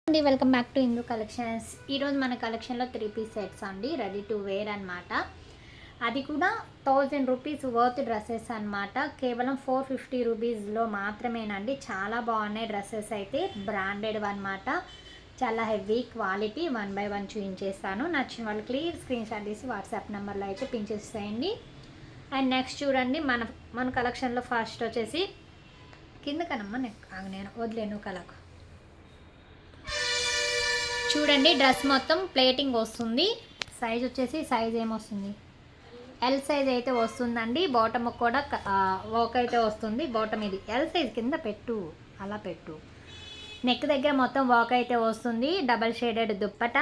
అండి welcome back to Hindu collections. ఈరోజు మన కలెక్షన్లో 3 పీస్ సెట్స్ అండి, రెడీ టు వేర్ అనమాట. అది కూడా 1000 రూపీస్ వర్త్ డ్రెస్సెస్ అనమాట. కేవలం 450 రూపీస్లో మాత్రమేనండి. చాలా బాగున్నాయి డ్రెస్సెస్ అయితే, బ్రాండెడ్ అనమాట. చాలా హెవీ క్వాలిటీ. 1 బై 1 చూపించేస్తాను. నచ్చిన వాళ్ళు క్లియర్ స్క్రీన్ షాట్ తీసి వాట్సాప్ నెంబర్లో అయితే పించేసేయండి. అండ్ నెక్స్ట్ చూడండి, మన కలెక్షన్లో ఫస్ట్ వచ్చేసి కింద కనమ్మా, నేను వదిలేను కలక్ చూడండి. డ్రెస్ మొత్తం ప్లేటింగ్ వస్తుంది. సైజ్ వచ్చేసి ఏమొస్తుంది, ఎల్ సైజ్ అయితే వస్తుందండి. బాటమ్ కూడా వర్క్ అయితే వస్తుంది. బాటమ్ ఇది ఎల్ సైజ్ కింద పెట్టు, అలా పెట్టు. నెక్ దగ్గర మొత్తం వర్క్ అయితే వస్తుంది. Double shaded dupatta.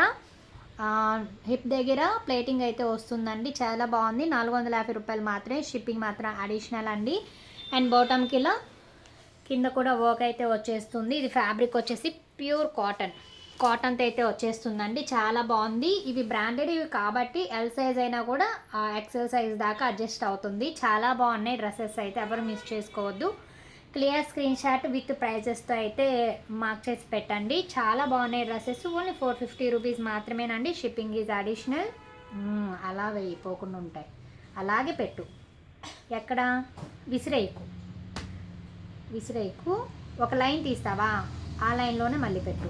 హిప్ దగ్గర ప్లేటింగ్ అయితే వస్తుందండి. చాలా బాగుంది. 450 రూపాయలు మాత్రమే. షిప్పింగ్ మాత్రం అడిషనల్ అండి. అండ్ బాటమ్కి ఇలా కింద కూడా వర్క్ అయితే వచ్చేస్తుంది. ఇది ఫ్యాబ్రిక్ వచ్చేసి ప్యూర్ కాటన్తో అయితే వచ్చేస్తుందండి. చాలా బాగుంది. ఇవి బ్రాండెడ్ ఇవి కాబట్టి ఎల్ సైజ్ అయినా కూడా ఎక్సెల్ సైజ్ దాకా అడ్జస్ట్ అవుతుంది. చాలా బాగున్నాయి డ్రెస్సెస్ అయితే, ఎవరు మిస్ చేసుకోవద్దు. క్లియర్ స్క్రీన్ షాట్ విత్ ప్రైజెస్తో అయితే మార్క్ చేసి పెట్టండి. చాలా బాగున్నాయి డ్రెస్సెస్. ఓన్లీ 450 రూపీస్ మాత్రమేనండి. Shipping is additional. అలా వేయిపోకుండా ఉంటాయి, అలాగే పెట్టు. ఎక్కడ విసిరేయకు. ఒక లైన్ తీస్తావా, ఆ లైన్లోనే మళ్ళీ పెట్టు.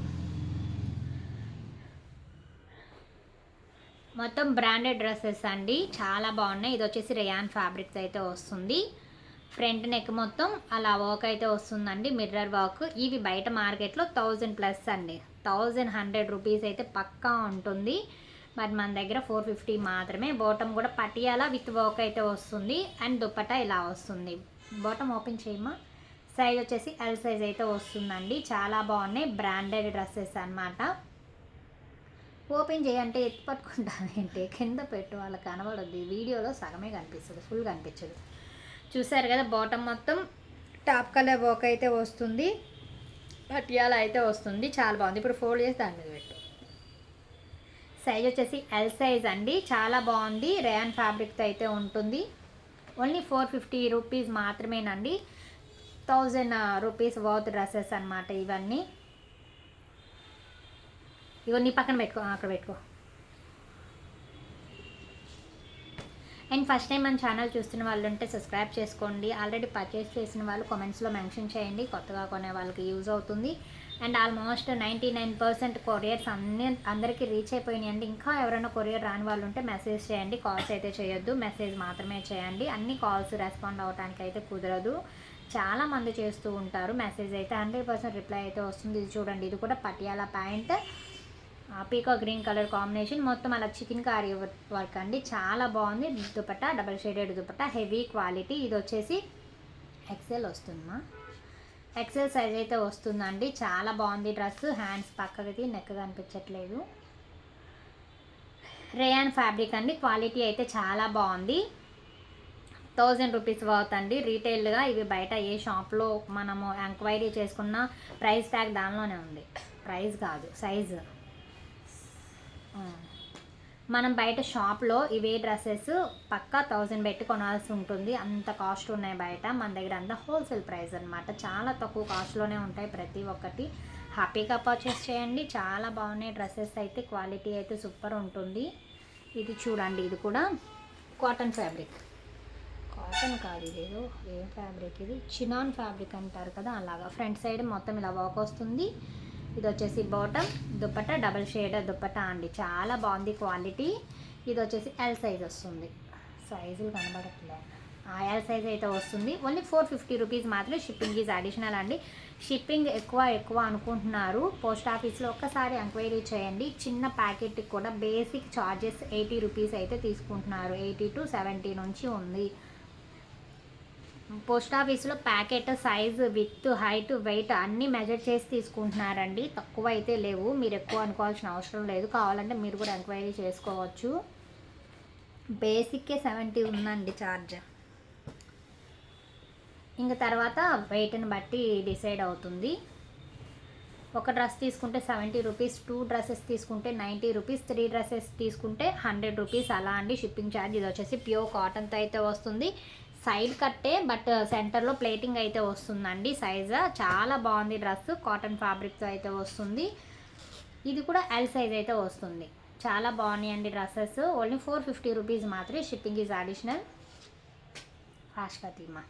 మొత్తం బ్రాండెడ్ డ్రెస్సెస్ అండి, చాలా బాగున్నాయి. ఇది వచ్చేసి రేయాన్ ఫ్యాబ్రిక్స్ అయితే వస్తుంది. ఫ్రంట్ నెక్ మొత్తం అలా వర్క్ అయితే వస్తుందండి, మిర్రర్ వర్క్. ఇవి బయట మార్కెట్లో 1000+ అండి. 1100 రూపీస్ అయితే పక్కా ఉంటుంది. బట్ మన దగ్గర 450 మాత్రమే. బాటమ్ కూడా పటియాలా విత్ వర్క్ అయితే వస్తుంది. అండ్ దుప్పటా ఇలా వస్తుంది. బాటమ్ ఓపెన్ చేయమా. సైజ్ వచ్చేసి ఎల్ సైజ్ అయితే వస్తుందండి. చాలా బాగున్నాయి బ్రాండెడ్ డ్రెస్సెస్ అనమాట. ఓపెన్ చేయంటే ఎత్తి పట్టుకుంటానంటే కింద పెట్టు, వాళ్ళకి కనబడద్దు. వీడియోలో సగమే కనిపిస్తుంది, ఫుల్ కనిపించదు. చూసారు కదా, బాటమ్ మొత్తం టాప్ కలర్ వర్క్ అయితే వస్తుంది. పటియాలా అయితే వస్తుంది. చాలా బాగుంది. ఇప్పుడు ఫోల్డ్ చేసి దాని మీద పెట్టు. సైజ్ వచ్చేసి ఎల్ సైజ్ అండి. చాలా బాగుంది. రేయాన్ ఫ్యాబ్రిక్తో అయితే ఉంటుంది. ఓన్లీ 450 రూపీస్ మాత్రమేనండి. 1000 రూపీస్ వర్త్ డ్రెస్సెస్ అనమాట ఇవన్నీ. ఇగో నీ పక్కన పెట్టుకో, అక్కడ పెట్టుకో. అండ్ ఫస్ట్ టైం మన ఛానల్ చూస్తున్న వాళ్ళు ఉంటే సబ్స్క్రైబ్ చేసుకోండి. ఆల్రెడీ పర్చేస్ చేసిన వాళ్ళు కామెంట్స్లో మెన్షన్ చేయండి. కొత్తగా కొనే వాళ్ళకి యూజ్ అవుతుంది. అండ్ ఆల్మోస్ట్ 99% కొరియర్స్ అందరికీ రీచ్ అయిపోయినాయండి. ఇంకా ఎవరైనా కొరియర్ రాని వాళ్ళు ఉంటే మెసేజ్ చేయండి. కాల్స్ అయితే చేయొద్దు, మెసేజ్ మాత్రమే చేయండి. అన్ని కాల్స్ రెస్పాండ్ అవ్వడానికి అయితే కుదరదు. చాలామంది చేస్తూ ఉంటారు. మెసేజ్ అయితే 100% రిప్లై అయితే వస్తుంది. ఇది చూడండి, ఇది కూడా పటియాలా ప్యాంట్, పీకా గ్రీన్ కలర్ కాంబినేషన్. మొత్తం అలా చికెన్ కారీ వర్క్ అండి. చాలా బాగుంది. Dupatta double shaded dupatta, heavy quality. ఇది వచ్చేసి ఎక్సెల్ వస్తుందమ్మా. ఎక్సెల్ సైజ్ అయితే వస్తుందండి. చాలా బాగుంది డ్రెస్. హ్యాండ్స్ పక్కకి, నెక్ కనిపించట్లేదు. రేయాన్ ఫ్యాబ్రిక్ అండి. క్వాలిటీ అయితే చాలా బాగుంది. 1000 రూపీస్ వర్త్ అండి. రీటైల్గా ఇవి బయట ఏ షాప్లో మనము ఎంక్వైరీ చేసుకున్న ప్రైస్ ట్యాగ్ దానిలోనే ఉంది. ప్రైస్ కాదు, సైజు. మనం బయట షాప్లో ఇవే డ్రెస్సెస్ పక్కా 1000 పెట్టి కొనాల్సి ఉంటుంది. అంత కాస్ట్ ఉన్నాయి బయట. మన దగ్గర అంతా హోల్సేల్ ప్రైస్ అనమాట. చాలా తక్కువ కాస్ట్లోనే ఉంటాయి ప్రతి ఒక్కటి. హ్యాపీగా పర్చేస్ చేయండి. చాలా బాగున్నాయి డ్రెస్సెస్ అయితే. క్వాలిటీ అయితే సూపర్ ఉంటుంది. ఇది చూడండి, ఇది కూడా కాటన్ ఫ్యాబ్రిక్. కాటన్ కాదు, ఇదేదో ఏ ఫ్యాబ్రిక్, ఇది చినాన్ ఫ్యాబ్రిక్ అంటారు కదా, అలాగా. ఫ్రంట్ సైడ్ మొత్తం ఇలా వర్క్ వస్తుంది. ఇది వచ్చేసి bottom. Dupatta double shade dupatta అండి. చాలా బాగుంది క్వాలిటీ. ఇది వచ్చేసి ఎల్ సైజ్ వస్తుంది. సైజులు కనబడట్లేదు. ఎల్ సైజ్ అయితే వస్తుంది. ఓన్లీ 450 రూపీస్ మాత్రమే. షిప్పింగ్ ఈజ్ అడిషనల్ అండి. షిప్పింగ్ ఎక్కువ అనుకుంటున్నారు. పోస్ట్ ఆఫీస్లో ఒక్కసారి ఎంక్వైరీ చేయండి. చిన్న ప్యాకెట్కి కూడా బేసిక్ ఛార్జెస్ 80 రూపీస్ అయితే తీసుకుంటున్నారు. 80 to 70 నుంచి ఉంది. పోస్ట్ ఆఫీస్లో packet size, width, height, weight అన్నీ మెజర్ చేసి తీసుకుంటున్నారండి. తక్కువ అయితే లేవు. మీరు ఎక్కువ అనుకోవాల్సిన అవసరం లేదు. కావాలంటే మీరు కూడా ఎంక్వైరీ చేసుకోవచ్చు. బేసిక్కే 70 ఉందండి ఛార్జ్. ఇంకా తర్వాత వెయిట్ని బట్టి డిసైడ్ అవుతుంది. ఒక డ్రెస్ తీసుకుంటే 70 రూపీస్, 2 డ్రెస్సెస్ తీసుకుంటే 90 రూపీస్, 3 డ్రెస్సెస్ తీసుకుంటే 100 రూపీస్ అలా అండి షిప్పింగ్ ఛార్జ్. ఇది వచ్చేసి ప్యూర్ కాటన్తో అయితే వస్తుంది. సైడ్ కట్టే, బట్ సెంటర్లో ప్లేటింగ్ అయితే వస్తుందండి. సైజ్ చాలా బాగుంది డ్రెస్. కాటన్ ఫ్యాబ్రిక్తో అయితే వస్తుంది. ఇది కూడా ఎల్ సైజ్ అయితే వస్తుంది. చాలా బాగున్నాయండి డ్రెస్సెస్. ఓన్లీ 450 రూపీస్ మాత్రమే. Shipping is additional. ఫాస్ట్గా తీమా.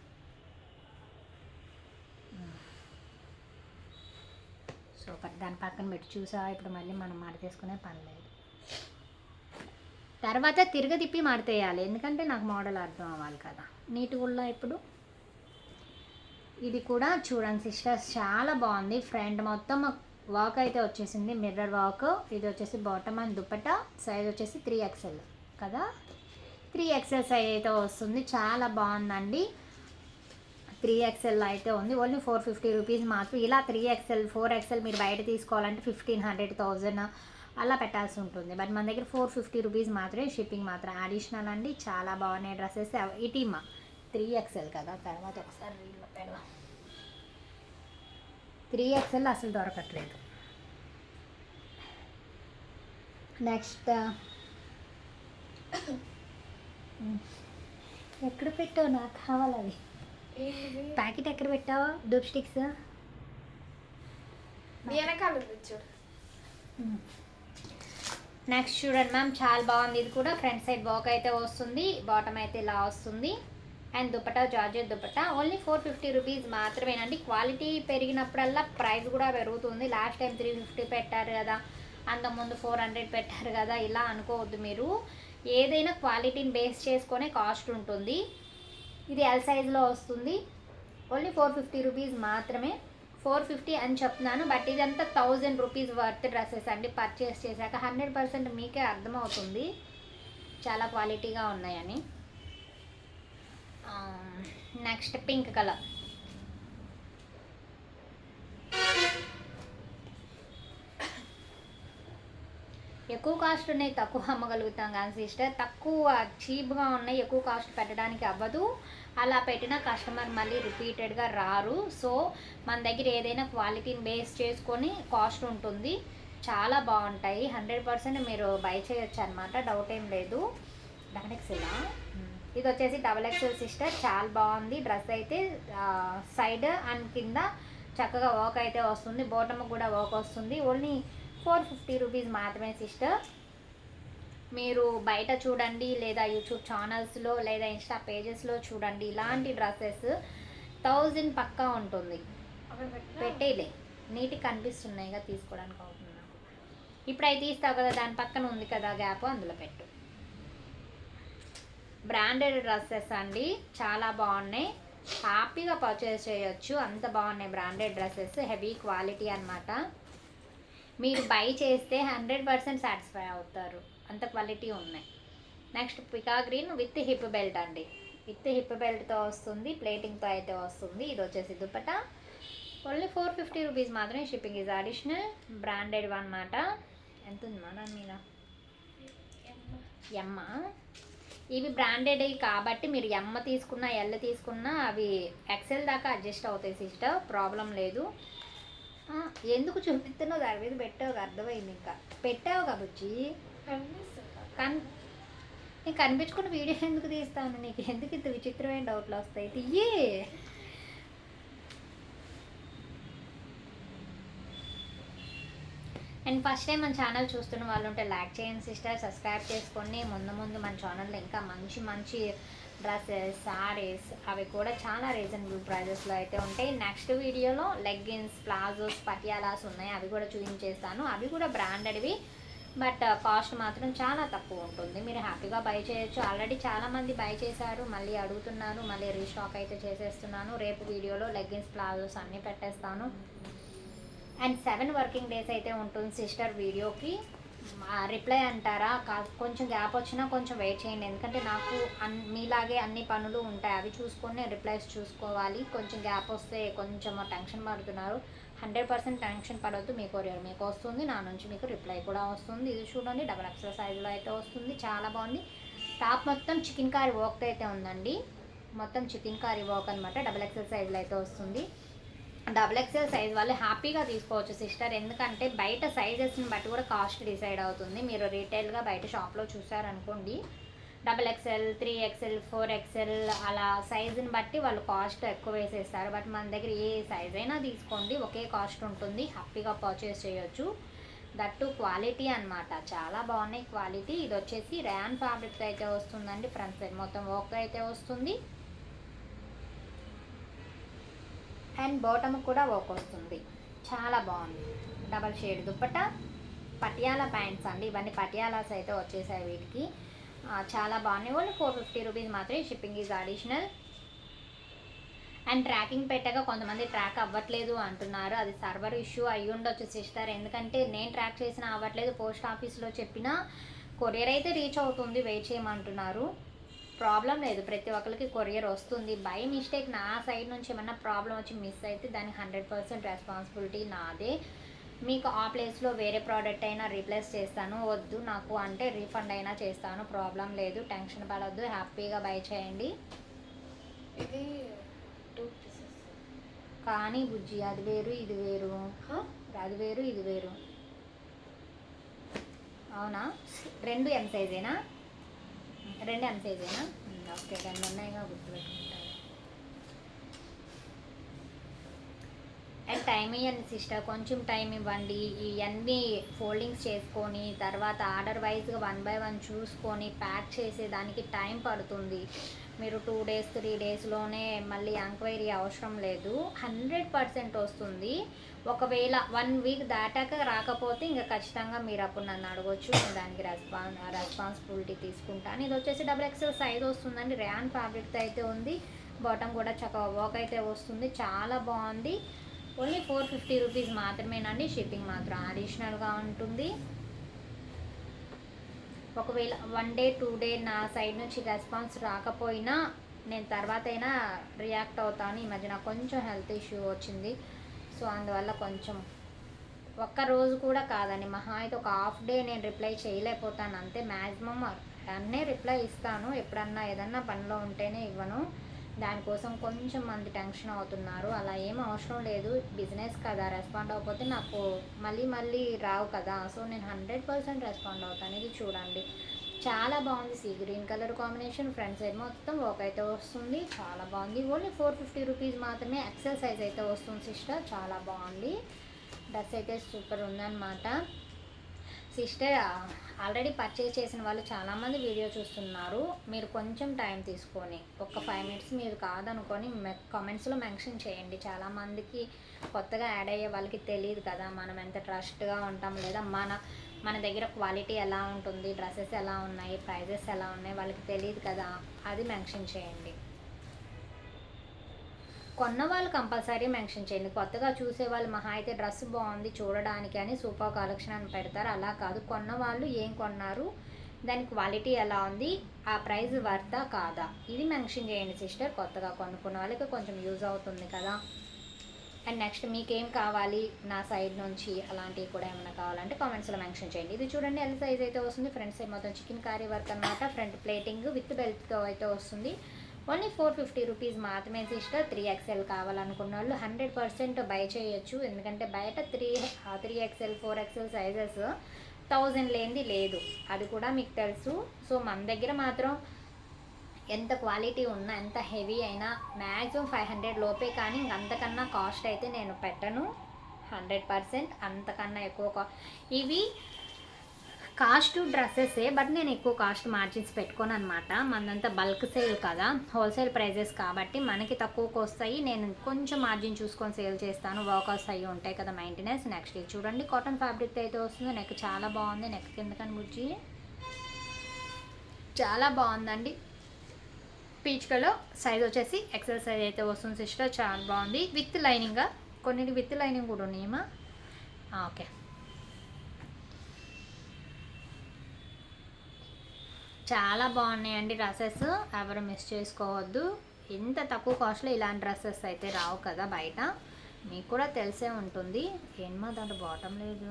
సూపర్. దాని పక్కన పెట్టి చూసా. ఇప్పుడు మళ్ళీ మనం మడతేసుకునే పని లేదు. తర్వాత తిప్పి మడతేయాలి, ఎందుకంటే నాకు మోడల్ అర్థం అవ్వాలి కదా. నీట్గా ఇప్పుడు ఇది కూడా చూడండి సిస్టర్స్, చాలా బాగుంది. ఫ్రంట్ మొత్తం వర్క్ అయితే వచ్చేసింది, మిర్రర్ వర్క్. ఇది వచ్చేసి బాటమ్ అండ్ దుపట్టా. సైజ్ వచ్చేసి 3XL కదా, 3XL సైజ్ అయితే వస్తుంది. చాలా బాగుందండి. 3XL అయితే ఉంది. ఓన్లీ 450 రూపీస్ మాత్రం. ఇలా 3XL 4XL మీరు బయట తీసుకోవాలంటే 1500 1000 అలా పెట్టాల్సి ఉంటుంది. బట్ మన దగ్గర 450 రూపీస్ మాత్రమే. షిప్పింగ్ మాత్రం అడిషనల్ అండి. చాలా బాగున్నాయి డ్రెస్సెస్. ఇటీమా 3XL కదా. తర్వాత ఒకసారి వీళ్ళు పెడదాం. 3XL అసలు దొరకట్లేదు. నెక్స్ట్ ఎక్కడ పెట్టావు? నాకు కావాలి అవి. ప్యాకెట్ ఎక్కడ పెట్టావా? డూప్ స్టిక్స్ నెక్స్ట్ చూడండి మ్యామ్, చాలా బాగుంది. ఇది కూడా ఫ్రంట్ సైడ్ వర్క్ అయితే వస్తుంది. బాటమ్ అయితే ఇలా వస్తుంది. And dupatta georgette dupatta. Only 450 rupees మాత్రమేనండి. క్వాలిటీ పెరిగినప్పుడల్లా ప్రైస్ కూడా పెరుగుతుంది. లాస్ట్ టైం 350 పెట్టారు కదా, అంతకుముందు 400 పెట్టారు కదా, ఇలా అనుకోవద్దు మీరు. ఏదైనా క్వాలిటీని బేస్ చేసుకొనే కాస్ట్ ఉంటుంది. ఇది ఎల్ సైజులో వస్తుంది. ఓన్లీ 450 రూపీస్ మాత్రమే. 450 అని చెప్తున్నాను, బట్ ఇదంతా 1000 రూపీస్ వర్త్ డ్రెస్సెస్ అండి. పర్చేస్ చేశాక 100% మీకే అర్థమవుతుంది చాలా క్వాలిటీగా ఉన్నాయని. Next pink colour. ఎక్కువ కాస్ట్ ఉన్నాయి, తక్కువ అమ్మగలుగుతాం కానీ సిస్టర్. తక్కువ చీప్గా ఉన్నాయి, ఎక్కువ కాస్ట్ పెట్టడానికి అవ్వదు. అలా పెట్టిన కస్టమర్ మళ్ళీ రిపీటెడ్గా రారు. సో మన దగ్గర ఏదైనా క్వాలిటీని బేస్ చేసుకొని కాస్ట్ ఉంటుంది. చాలా బాగుంటాయి. 100% మీరు బై చేయొచ్చు అనమాట, డౌట్ ఏం లేదు. XXL ఇది వచ్చేసి XXL సిస్టర్. చాలా బాగుంది డ్రెస్ అయితే. సైడ్ అండ్ కింద చక్కగా వర్క్ అయితే వస్తుంది. బాటమ్ కూడా వర్క్ వస్తుంది. ఓన్లీ 450 రూపీస్ మాత్రమే సిస్టర్. మీరు బయట చూడండి, లేదా యూట్యూబ్ ఛానల్స్లో లేదా ఇన్స్టా పేజెస్లో చూడండి. ఇలాంటి డ్రెస్సెస్ 1000 పక్కా ఉంటుంది. పెట్టేలే, నీట్గా కనిపిస్తున్నాయిగా, తీసుకోవడానికి అవుతుంది నాకు. ఇప్పుడు అవి తీస్తావు కదా, దాని పక్కన ఉంది కదా గ్యాప్, అందులో పెట్టు. బ్రాండెడ్ డ్రెస్సెస్ అండి, చాలా బాగున్నాయి. హ్యాపీగా పర్చేస్ చేయొచ్చు, అంత బాగున్నాయి బ్రాండెడ్ డ్రెస్సెస్. హెవీ క్వాలిటీ అనమాట. మీరు బై చేస్తే 100% సాటిస్ఫై అవుతారు, అంత క్వాలిటీ ఉన్నాయి. Next pika green with hip belt అండి. విత్ హిప్ బెల్ట్తో వస్తుంది, ప్లేటింగ్తో అయితే వస్తుంది. ఇది వచ్చేసి దుపట్టా. ఓన్లీ 450 రూపీస్ మాత్రమే. Shipping is additional. బ్రాండెడ్ అనమాట. ఎంత ఉంది మా దాని మీద? ఎమ్మ. ఇవి బ్రాండెడ్ కాబట్టి మీరు ఎమ్మ తీసుకున్నా ఎల్ తీసుకున్నా అవి XL దాకా అడ్జస్ట్ అవుతాయి సిస్టర్, ప్రాబ్లం లేదు. ఎందుకు చూపిస్తున్నావు? దాని మీద పెట్టావు, అర్థమైంది. ఇంకా పెట్టావు కాబట్టి నేను కనిపించుకున్న వీడియో ఎందుకు తీస్తాను? నీకు ఎందుకు ఇంత విచిత్రమైన డౌట్లు వస్తాయి? తీయే. అండ్ ఫస్ట్ టైం మన ఛానల్ చూస్తున్న వాళ్ళు ఉంటే లైక్ చేయండి సిస్టర్, సబ్స్క్రైబ్ చేసుకోండి. ముందు మన ఛానల్లో ఇంకా మంచి డ్రెస్సెస్, శారీస్ అవి కూడా చాలా రీజనబుల్ ప్రైజెస్లో అయితే ఉంటాయి. నెక్స్ట్ వీడియోలో లెగ్గిన్స్, ప్లాజోస్, పటియాలాస్ ఉన్నాయి, అవి కూడా చూపించేస్తాను. అవి కూడా బ్రాండెడ్వి, బట్ కాస్ట్ మాత్రం చాలా తక్కువ ఉంటుంది. మీరు హ్యాపీగా బై చేయొచ్చు. ఆల్రెడీ చాలామంది బై చేశారు, మళ్ళీ అడుగుతున్నారు, మళ్ళీ రీస్టాక్ అయితే చేసేస్తున్నాను. రేపు వీడియోలో లెగ్గిన్స్, ప్లాజోస్ అన్నీ పెట్టేస్తాను. అండ్ 7 వర్కింగ్ డేస్ అయితే ఉంటుంది సిస్టర్ వీడియోకి. రిప్లై అంటారా, కొంచెం గ్యాప్ వచ్చినా కొంచెం వెయిట్ చేయండి, ఎందుకంటే నాకు మీలాగే అన్ని పనులు ఉంటాయి, అవి చూసుకొని రిప్లైస్ చూసుకోవాలి. కొంచెం గ్యాప్ వస్తే కొంచెం టెన్షన్ పడుతున్నారు. 100% టెన్షన్ పడవద్దు, మీ కొరియర్ మీకు వస్తుంది, నా నుంచి మీకు రిప్లై కూడా వస్తుంది. ఇది చూడండి, XXL సైజులో అయితే వస్తుంది. చాలా బాగుంది. టాప్ మొత్తం చికెన్ కారీ వర్క్ అయితే ఉందండి. మొత్తం చికెన్ కారీ వర్క్ అనమాట. XXL సైజులో అయితే వస్తుంది. XXL సైజ్ వాళ్ళు హ్యాపీగా తీసుకోవచ్చు సిస్టర్, ఎందుకంటే బయట సైజెస్ని బట్టి కూడా కాస్ట్ డిసైడ్ అవుతుంది. మీరు రీటైల్గా బయట షాప్లో చూసారనుకోండి, XXL, 3XL, 4XL అలా సైజుని బట్టి వాళ్ళు కాస్ట్ ఎక్కువ వేసేస్తారు. బట్ మన దగ్గర ఏ సైజ్ అయినా తీసుకోండి, ఒకే కాస్ట్ ఉంటుంది. హ్యాపీగా పర్చేస్ చేయొచ్చు. దట్టు క్వాలిటీ అన్నమాట, చాలా బాగున్నాయి క్వాలిటీ. ఇది వచ్చేసి ర్యాన్ ఫ్యాబ్రిక్ అయితే వస్తుందండి. ఫ్రంట్ సైడ్ మొత్తం వర్క్ అయితే వస్తుంది అండ్ బాటమ్ కూడా వర్క్ వస్తుంది. చాలా బాగుంది. Double shade dupatta, Patiala pants అండి. ఇవన్నీ పటియాలాస్ అయితే వచ్చేసాయి వీటికి. చాలా బాగున్నాయి. ఓన్లీ 450 రూపీస్ మాత్రమే. Shipping is additional. And tracking పెట్టగా కొంతమంది ట్రాక్ అవ్వట్లేదు అంటున్నారు. అది సర్వర్ ఇష్యూ అయ్యి ఉండొచ్చు సిస్టర్. ఎందుకంటే నేను ట్రాక్ చేసినా అవ్వట్లేదు. పోస్ట్ ఆఫీస్లో చెప్పినా కొరియర్ అయితే రీచ్ అవుతుంది, వెయిట్ చేయమంటున్నారు. ప్రాబ్లం లేదు, ప్రతి ఒక్కరికి కొరియర్ వస్తుంది. బై మిస్టేక్ నా సైడ్ నుంచి ఏమన్నా ప్రాబ్లం వచ్చి మిస్ అయితే దానికి 100% రెస్పాన్సిబిలిటీ నాదే. మీకు ఆ ప్లేస్లో వేరే ప్రోడక్ట్ అయినా రీప్లేస్ చేస్తాను, వద్దు నాకు అంటే రీఫండ్ అయినా చేస్తాను, ప్రాబ్లం లేదు. టెన్షన్ పడొద్దు, హ్యాపీగా బై చేయండి. ఇది 2 pieces. కానీ బుజ్జి అది వేరు ఇది వేరు, అది వేరు ఇది వేరు. అవునా, రెండు ఎం సైజేనా? రెండు ఎం సైజేనా? ఓకే, రెండు ఉన్నాయిగా, గుర్తుపెట్టుకుంటాను. అండ్ టైం ఇవ్వండి సిస్టర్, కొంచెం టైం ఇవ్వండి. ఇవన్నీ ఫోల్డింగ్స్ చేసుకొని తర్వాత ఆర్డర్ వైజ్గా 1 by 1 చూసుకొని ప్యాక్ చేసేదానికి టైం పడుతుంది. మీరు 2 days 3 daysలోనే మళ్ళీ ఎంక్వైరీ అవసరం లేదు, 100% వస్తుంది. ఒకవేళ 1 week దాటాక రాకపోతే ఇంకా ఖచ్చితంగా మీరు అప్పుడు నన్ను అడగొచ్చు, నేను దానికి రెస్పాన్సిబిలిటీ తీసుకుంటాను. ఇది వచ్చేసి XXL సైజ్ వస్తుందండి. ర్యాన్ ఫ్యాబ్రిక్ అయితే ఉంది. బాటమ్ కూడా చక్కగా వర్క్ అయితే వస్తుంది, చాలా బాగుంది. ఓన్లీ 450 రూపీస్ మాత్రమేనండి. షిప్పింగ్ మాత్రం అడిషనల్గా ఉంటుంది. ఒకవేళ 1 day 2 day నా సైడ్ నుంచి రెస్పాన్స్ రాకపోయినా నేను తర్వాత అయినా రియాక్ట్ అవుతాను. ఈ మధ్య నాకు కొంచెం హెల్త్ ఇష్యూ వచ్చింది, సో అందువల్ల కొంచెం ఒక్క రోజు కూడా కాదండి, మహా అయితే ఒక హాఫ్ డే నేను రిప్లై చేయలేకపోతాను అంతే. మ్యాక్సిమం అన్నీ రిప్లై ఇస్తాను, ఎప్పుడన్నా ఏదన్నా పనిలో ఉంటేనే ఇవ్వను. దానికోసం కొంచెం మంది టెన్షన్ అవుతున్నారు. అలా ఏం అవసరం లేదు, బిజినెస్ కదా, రెస్పాండ్ అవ్వకపోతే నాకు మళ్ళీ రావు కదా. సో నేను 100% రెస్పాండ్ అవుతాను. ఇది చూడండి, చాలా బాగుంది. Sea green colour combination, front side మొత్తం వర్క్ అయితే వస్తుంది, చాలా బాగుంది. ఓన్లీ 450 రూపీస్ మాత్రమే. ఎక్సెల్ సైజ్ అయితే వస్తుంది సిస్టర్, చాలా బాగుంది. డ్రెస్ అయితే సూపర్ ఉందన్నమాట. సిస్టర్ ఆల్రెడీ పర్చేజ్ చేసిన వాళ్ళు చాలామంది వీడియో చూస్తున్నారు. మీరు కొంచెం టైం తీసుకొని ఒక 5 minutes మీరు కాదనుకొని కామెంట్స్లో మెన్షన్ చేయండి. చాలామందికి కొత్తగా యాడ్ అయ్యే వాళ్ళకి తెలియదు కదా మనం ఎంత ట్రస్ట్గా ఉంటాం, లేదా మన దగ్గర క్వాలిటీ ఎలా ఉంటుంది, డ్రెస్సెస్ ఎలా ఉన్నాయి, ప్రైజెస్ ఎలా ఉన్నాయి, వాళ్ళకి తెలియదు కదా, అది మెన్షన్ చేయండి. కొన్న వాళ్ళు కంపల్సరీ మెన్షన్ చేయండి. కొత్తగా చూసే వాళ్ళు మహా అయితే డ్రెస్ బాగుంది చూడడానికి అని సూపర్ కలెక్షన్ అని పెడతారు, అలా కాదు. కొన్న వాళ్ళు ఏం కొన్నారు, దాని క్వాలిటీ ఎలా ఉంది, ఆ ప్రైస్ వర్తా కాదా, ఇది మెన్షన్ చేయండి సిస్టర్. కొత్తగా కొనుక్కున్న వాళ్ళకి కొంచెం యూజ్ అవుతుంది కదా. అండ్ నెక్స్ట్ మీకేం కావాలి నా సైడ్ నుంచి, అలాంటివి కూడా ఏమైనా కావాలంటే కామెంట్స్లో మెన్షన్ చేయండి. ఇది చూడండి, ఎల్ సైజ్ అయితే వస్తుంది. ఫ్రంట్ సైడ్ మొత్తం చికెన్ కారీ వర్క్ అనమాట. ఫ్రంట్ ప్లేటింగ్ విత్ బెల్ట్తో అయితే వస్తుంది. ఓన్లీ 450 రూపీస్ మాత్రమే సిస్టర్. 3XL కావాలనుకున్న వాళ్ళు 100% బై చేయొచ్చు. ఎందుకంటే బయట 3XL 4XL సైజెస్ 1000 లేనిది లేదు, అది కూడా మీకు తెలుసు. సో మన దగ్గర మాత్రం ఎంత క్వాలిటీ ఉన్నా, ఎంత హెవీ అయినా మ్యాక్సిమం 500 లోపే, కానీ అంతకన్నా కాస్ట్ అయితే నేను పెట్టను 100%. అంతకన్నా ఎక్కువ ఇవి కాస్ట్ డ్రెస్సెసే, బట్ నేను ఎక్కువ కాస్ట్ మార్జిన్స్ పెట్టుకోను అనమాట. మనదంతా బల్క్ సేల్ కదా, హోల్సేల్ ప్రైజెస్ కాబట్టి మనకి తక్కువకు వస్తాయి. నేను కొంచెం మార్జిన్ చూసుకొని సేల్ చేస్తాను, వర్కర్స్ అయ్యి ఉంటాయి కదా, మెయింటెనెన్స్. నెక్స్ట్ ఇది చూడండి, కాటన్ ఫ్యాబ్రిక్ అయితే వస్తుంది. నెక్ చాలా బాగుంది, నెక్ కిందకని బుజ్జి చాలా బాగుందండి. పీచ్ కలర్, సైజ్ వచ్చేసి XL సైజ్ అయితే వస్తుంది సిస్టర్, చాలా బాగుంది. విత్ లైనింగ్, కొన్ని విత్ లైనింగ్ కూడా ఉన్నాయమ్మా. ఓకే, చాలా బాగున్నాయండి డ్రెస్సెస్, ఎవరు మిస్ చేసుకోవద్దు. ఇంత తక్కువ కాస్ట్లో ఇలాంటి డ్రెస్సెస్ అయితే రావు కదా బయట, మీకు కూడా తెలిసే ఉంటుంది. ఏమో దాంట్లో బాటమ్ లేదు,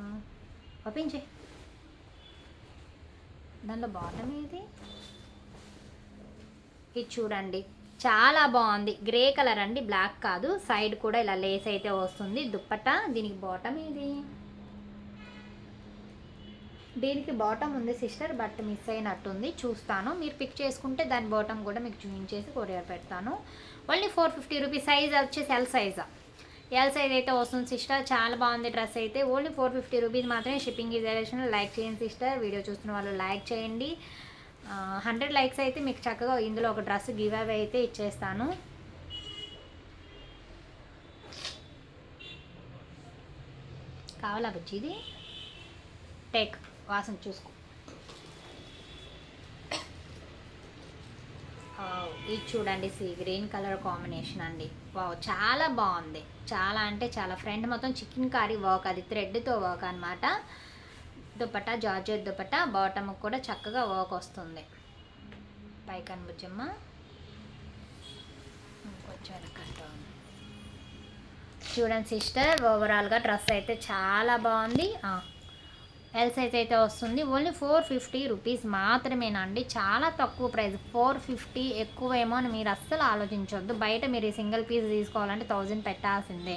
పంపించే దాంట్లో బాటమ్ ఏది, ఇది చూడండి చాలా బాగుంది. గ్రే కలర్ అండి, బ్లాక్ కాదు. సైడ్ కూడా ఇలా లేస్ అయితే వస్తుంది. దుప్పట, దీనికి బాటమ్ ఏది, దీనికి బాటమ్ ఉంది సిస్టర్, బట్ మిస్ అయినట్టుంది, చూస్తాను. మీరు పిక్ చేసుకుంటే దాని బాటమ్ కూడా మీకు చూపించేసి కొరియర్ పెడతాను. Only 450 rupees. సైజ్ వచ్చేసి ఎల్ సైజా. ఎల్ సైజ్ అయితే వస్తుంది సిస్టర్. చాలా బాగుంది డ్రెస్ అయితే. ఓన్లీ 450 రూపీస్ మాత్రమే. Shipping is additional. లైక్ చేయండి సిస్టర్. వీడియో చూస్తున్న వాళ్ళు లైక్ చేయండి. 100 లైక్స్ అయితే మీకు చక్కగా ఇందులో ఒక డ్రెస్ గివ్ అవే అయితే ఇచ్చేస్తాను. కావాలా బుజ్జి? ఇది టేక్, వాసన చూసుకో. ఇది చూడండి, గ్రీన్ కలర్ కాంబినేషన్ అండి. వావ్, చాలా బాగుంది. చాలా అంటే చాలా. ఫ్రంట్ మొత్తం చికెన్ కారీ వర్క్, అది థ్రెడ్తో వర్క్ అనమాట. దుపట్టా జార్జెట్ దుపట్టా, బాటమ్ కూడా చక్కగా వర్క్ వస్తుంది. పైకన్ బుజ్జమ్మ కొంచెం చూడండి సిస్టర్. ఓవరాల్గా డ్రెస్ అయితే చాలా బాగుంది. ఎల్ సైజ్ అయితే వస్తుంది. ఓన్లీ 450 రూపీస్ మాత్రమేనండి. చాలా తక్కువ ప్రైస్. 450 ఎక్కువేమో అని మీరు అస్సలు ఆలోచించవద్దు. బయట మీరు సింగిల్ పీస్ తీసుకోవాలంటే 1000 పెట్టాల్సిందే.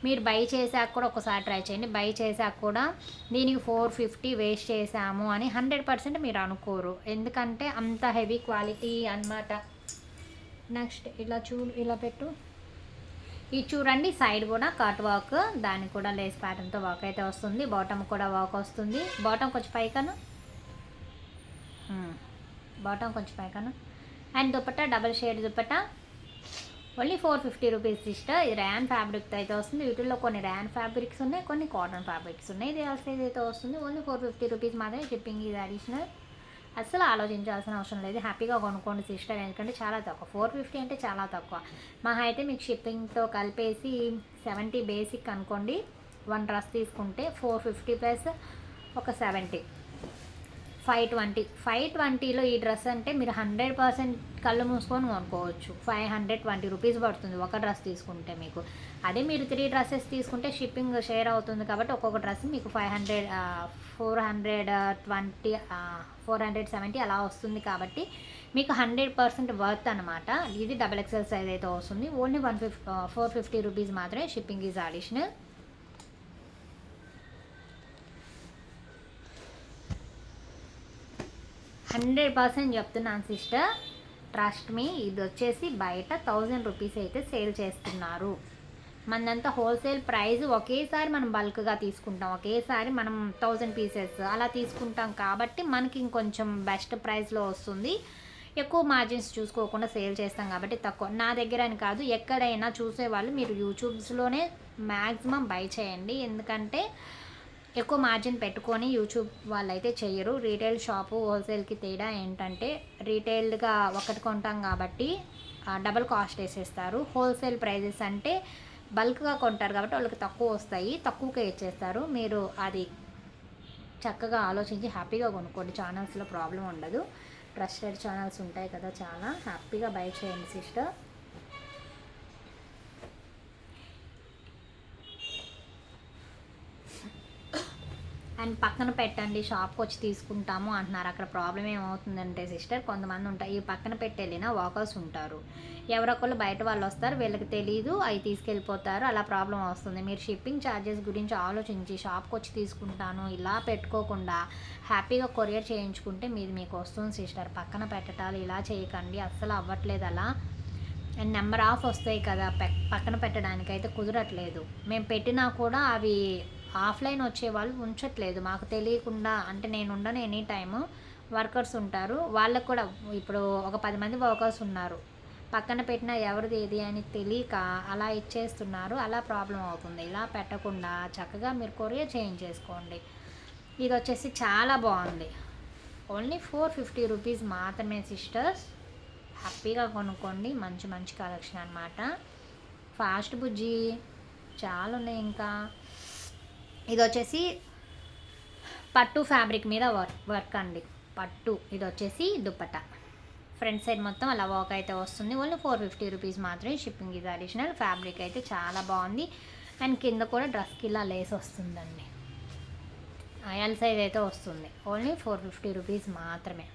మీరు బై చేశాక కూడా ఒకసారి ట్రై చేయండి. బై చేశాక కూడా దీనికి 450 వేస్ట్ చేసాము అని 100% మీరు అనుకోరు. ఎందుకంటే అంత హెవీ క్వాలిటీ అన్నమాట. నెక్స్ట్ ఇలా ఇలా పెట్టు. ఇది చూడండి, సైడ్ కూడా కట్ వర్క్, దానికి కూడా లేస్ ప్యాటర్న్తో వర్క్ అయితే వస్తుంది. బాటమ్ కూడా వర్క్ వస్తుంది. బాటమ్ కొంచెం పైకను, and dupatta double shade dupatta. Only 450 rupees sister. ఇది ర్యాన్ ఫ్యాబ్రిక్ అయితే వస్తుంది. వీటిల్లో కొన్ని ర్యాన్ ఫ్యాబ్రిక్స్ ఉన్నాయి, కొన్ని కాటన్ ఫ్యాబ్రిక్స్ ఉన్నాయి. ఇది ఎల్ సైజ్ అయితే వస్తుంది. ఓన్లీ 450 రూపీస్ మాత్రమే. షిప్పింగ్ ఇది అడిషనల్. అస్సలు ఆలోచించాల్సిన అవసరం లేదు. హ్యాపీగా కొనుక్కోండి సిస్టర్. ఎందుకంటే చాలా తక్కువ. 450 అంటే చాలా తక్కువ. మహా అయితే మీకు షిప్పింగ్తో కలిపేసి 70 బేసిక్ అనుకోండి. 1 డ్రెస్ తీసుకుంటే 450 ప్లస్ ఒక 70, 520లో ఈ డ్రెస్ అంటే మీరు 100% కళ్ళు మూసుకొని కొనుక్కోవచ్చు. 520 రూపీస్ పడుతుంది ఒక డ్రెస్ తీసుకుంటే మీకు. అదే మీరు 3 డ్రెస్సెస్ తీసుకుంటే షిప్పింగ్ షేర్ అవుతుంది కాబట్టి ఒక్కొక్క డ్రెస్ మీకు 470 అలా వస్తుంది. కాబట్టి మీకు 100% వర్త్ అనమాట. ఇది XXL సైజ్ అయితే వస్తుంది. ఓన్లీ 450 రూపీస్ మాత్రమే. Shipping is additional. చెప్తున్నాను సిస్టర్, ట్రస్ట్ మీ. ఇది వచ్చేసి బయట 1000 రూపీస్ అయితే సేల్ చేస్తున్నారు. మనదంతా హోల్సేల్ ప్రైస్. ఒకేసారి మనం బల్క్గా తీసుకుంటాం. ఒకేసారి మనం 1000 పీసెస్ అలా తీసుకుంటాం కాబట్టి మనకి ఇంకొంచెం బెస్ట్ ప్రైస్లో వస్తుంది. ఎక్కువ మార్జిన్స్ చూసుకోకుండా సేల్ చేస్తాం కాబట్టి తక్కువ. నా దగ్గర అని కాదు, ఎక్కడైనా చూసేవాళ్ళు మీరు యూట్యూబ్స్లోనే మ్యాక్సిమం బై చేయండి. ఎందుకంటే ఎక్కువ మార్జిన్ పెట్టుకొని యూట్యూబ్ వాళ్ళు అయితే చెయ్యరు. రీటైల్ షాపు హోల్సేల్కి తేడా ఏంటంటే రీటైల్గా ఒకటి కొంటాం కాబట్టి డబల్ కాస్ట్ వేసేస్తారు. హోల్సేల్ ప్రైజెస్ అంటే బల్క్గా కొంటారు కాబట్టి వాళ్ళకి తక్కువ వస్తాయి, తక్కువగా ఇచ్చేస్తారు. మీరు అది చక్కగా ఆలోచించి హ్యాపీగా కొనుక్కోండి. ఛానల్స్లో ప్రాబ్లం ఉండదు. ట్రస్టెడ్ ఛానల్స్ ఉంటాయి కదా, చాలా హ్యాపీగా బై చేయండి సిస్టర్. అండ్ పక్కన పెట్టండి, షాప్కి వచ్చి తీసుకుంటాము అంటున్నారు. అక్కడ ప్రాబ్లం ఏమవుతుందంటే సిస్టర్, కొంతమంది ఉంటాయి ఈ పక్కన పెట్టి వెళ్ళిన వాకర్స్ ఉంటారు. ఎవరొకళ్ళు బయట వాళ్ళు వస్తారు, వీళ్ళకి తెలీదు, అవి తీసుకెళ్ళిపోతారు. అలా ప్రాబ్లం వస్తుంది. మీరు షిప్పింగ్ ఛార్జెస్ గురించి ఆలోచించి షాప్కి వచ్చి తీసుకుంటాను ఇలా పెట్టుకోకుండా హ్యాపీగా కొరియర్ చేయించుకుంటే మీది మీకు వస్తుంది సిస్టర్. పక్కన పెట్టడాలు ఇలా చేయకండి, అస్సలు అవ్వట్లేదు అలా. అండ్ నెంబర్ ఆఫ్ వస్తాయి కదా, పక్కన పెట్టడానికి అయితే కుదరట్లేదు. మేము పెట్టినా కూడా అవి ఆఫ్లైన్ వచ్చేవాళ్ళు ఉంచట్లేదు మాకు తెలియకుండా. అంటే నేను ఉండను, ఎనీ టైము వర్కర్స్ ఉంటారు. వాళ్ళకు కూడా ఇప్పుడు ఒక 10 మంది వర్కర్స్ ఉన్నారు. పక్కన పెట్టిన ఎవరిది ఏది అని తెలియక అలా ఇచ్చేస్తున్నారు. అలా ప్రాబ్లం అవుతుంది. ఇలా పెట్టకుండా చక్కగా మీరు కొరియర్ చేయించేసుకోండి. ఇది వచ్చేసి చాలా బాగుంది. ఓన్లీ 450 రూపీస్ మాత్రమే సిస్టర్స్. హ్యాపీగా కొనుక్కోండి. మంచి మంచి కలెక్షన్ అనమాట. ఫాస్ట్ బుజ్జి చాలా ఉన్నాయి. ఇంకా ఇది వచ్చేసి పట్టు ఫ్యాబ్రిక్ మీద వర్క్ అండి. పట్టు. ఇది వచ్చేసి దుపట్టా. ఫ్రంట్ సైడ్ మొత్తం అలా వర్క్ అయితే వస్తుంది. ఓన్లీ 450 రూపీస్ మాత్రమే. షిప్పింగ్ ఇది అడిషనల్. ఫ్యాబ్రిక్ అయితే చాలా బాగుంది. అండ్ కింద కూడా డ్రెస్కి ఇలా లేస్ వస్తుందండి. ఎల్ సైజ్ అయితే వస్తుంది. ఓన్లీ 450 రూపీస్ మాత్రమే.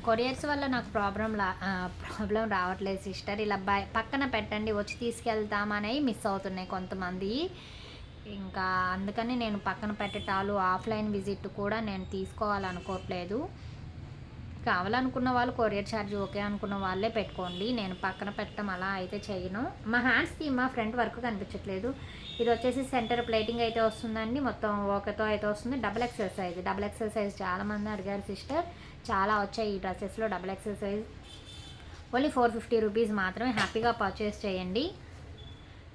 కొరియర్స్ వల్ల నాకు ప్రాబ్లం రావట్లేదు సిస్టర్. ఇలా పక్కన పెట్టండి, వచ్చి తీసుకెళ్తామని మిస్ అవుతున్నాయి కొంతమంది. ఇంకా అందుకని నేను పక్కన పెట్టటాలు ఆఫ్లైన్ విజిట్ కూడా నేను తీసుకోవాలనుకోవట్లేదు. కావాలనుకున్న వాళ్ళు కొరియర్ ఛార్జ్ ఓకే అనుకున్న వాళ్ళే పెట్టుకోండి. నేను పక్కన పెట్టడం అలా అయితే చేయను. మా హ్యాండ్స్కి మా ఫ్రంట్ వర్క్ కనిపించట్లేదు. ఇది వచ్చేసి సెంటర్ ప్లేటింగ్ అయితే వస్తుందండి. మొత్తం ఓకేతో అయితే వస్తుంది. Double XL size. Double XL size చాలామంది అడిగారు సిస్టర్. చాలా వచ్చాయి ఈ డ్రెస్సెస్లో double XL size. Only 450 rupees మాత్రమే. హ్యాపీగా పర్చేస్ చేయండి.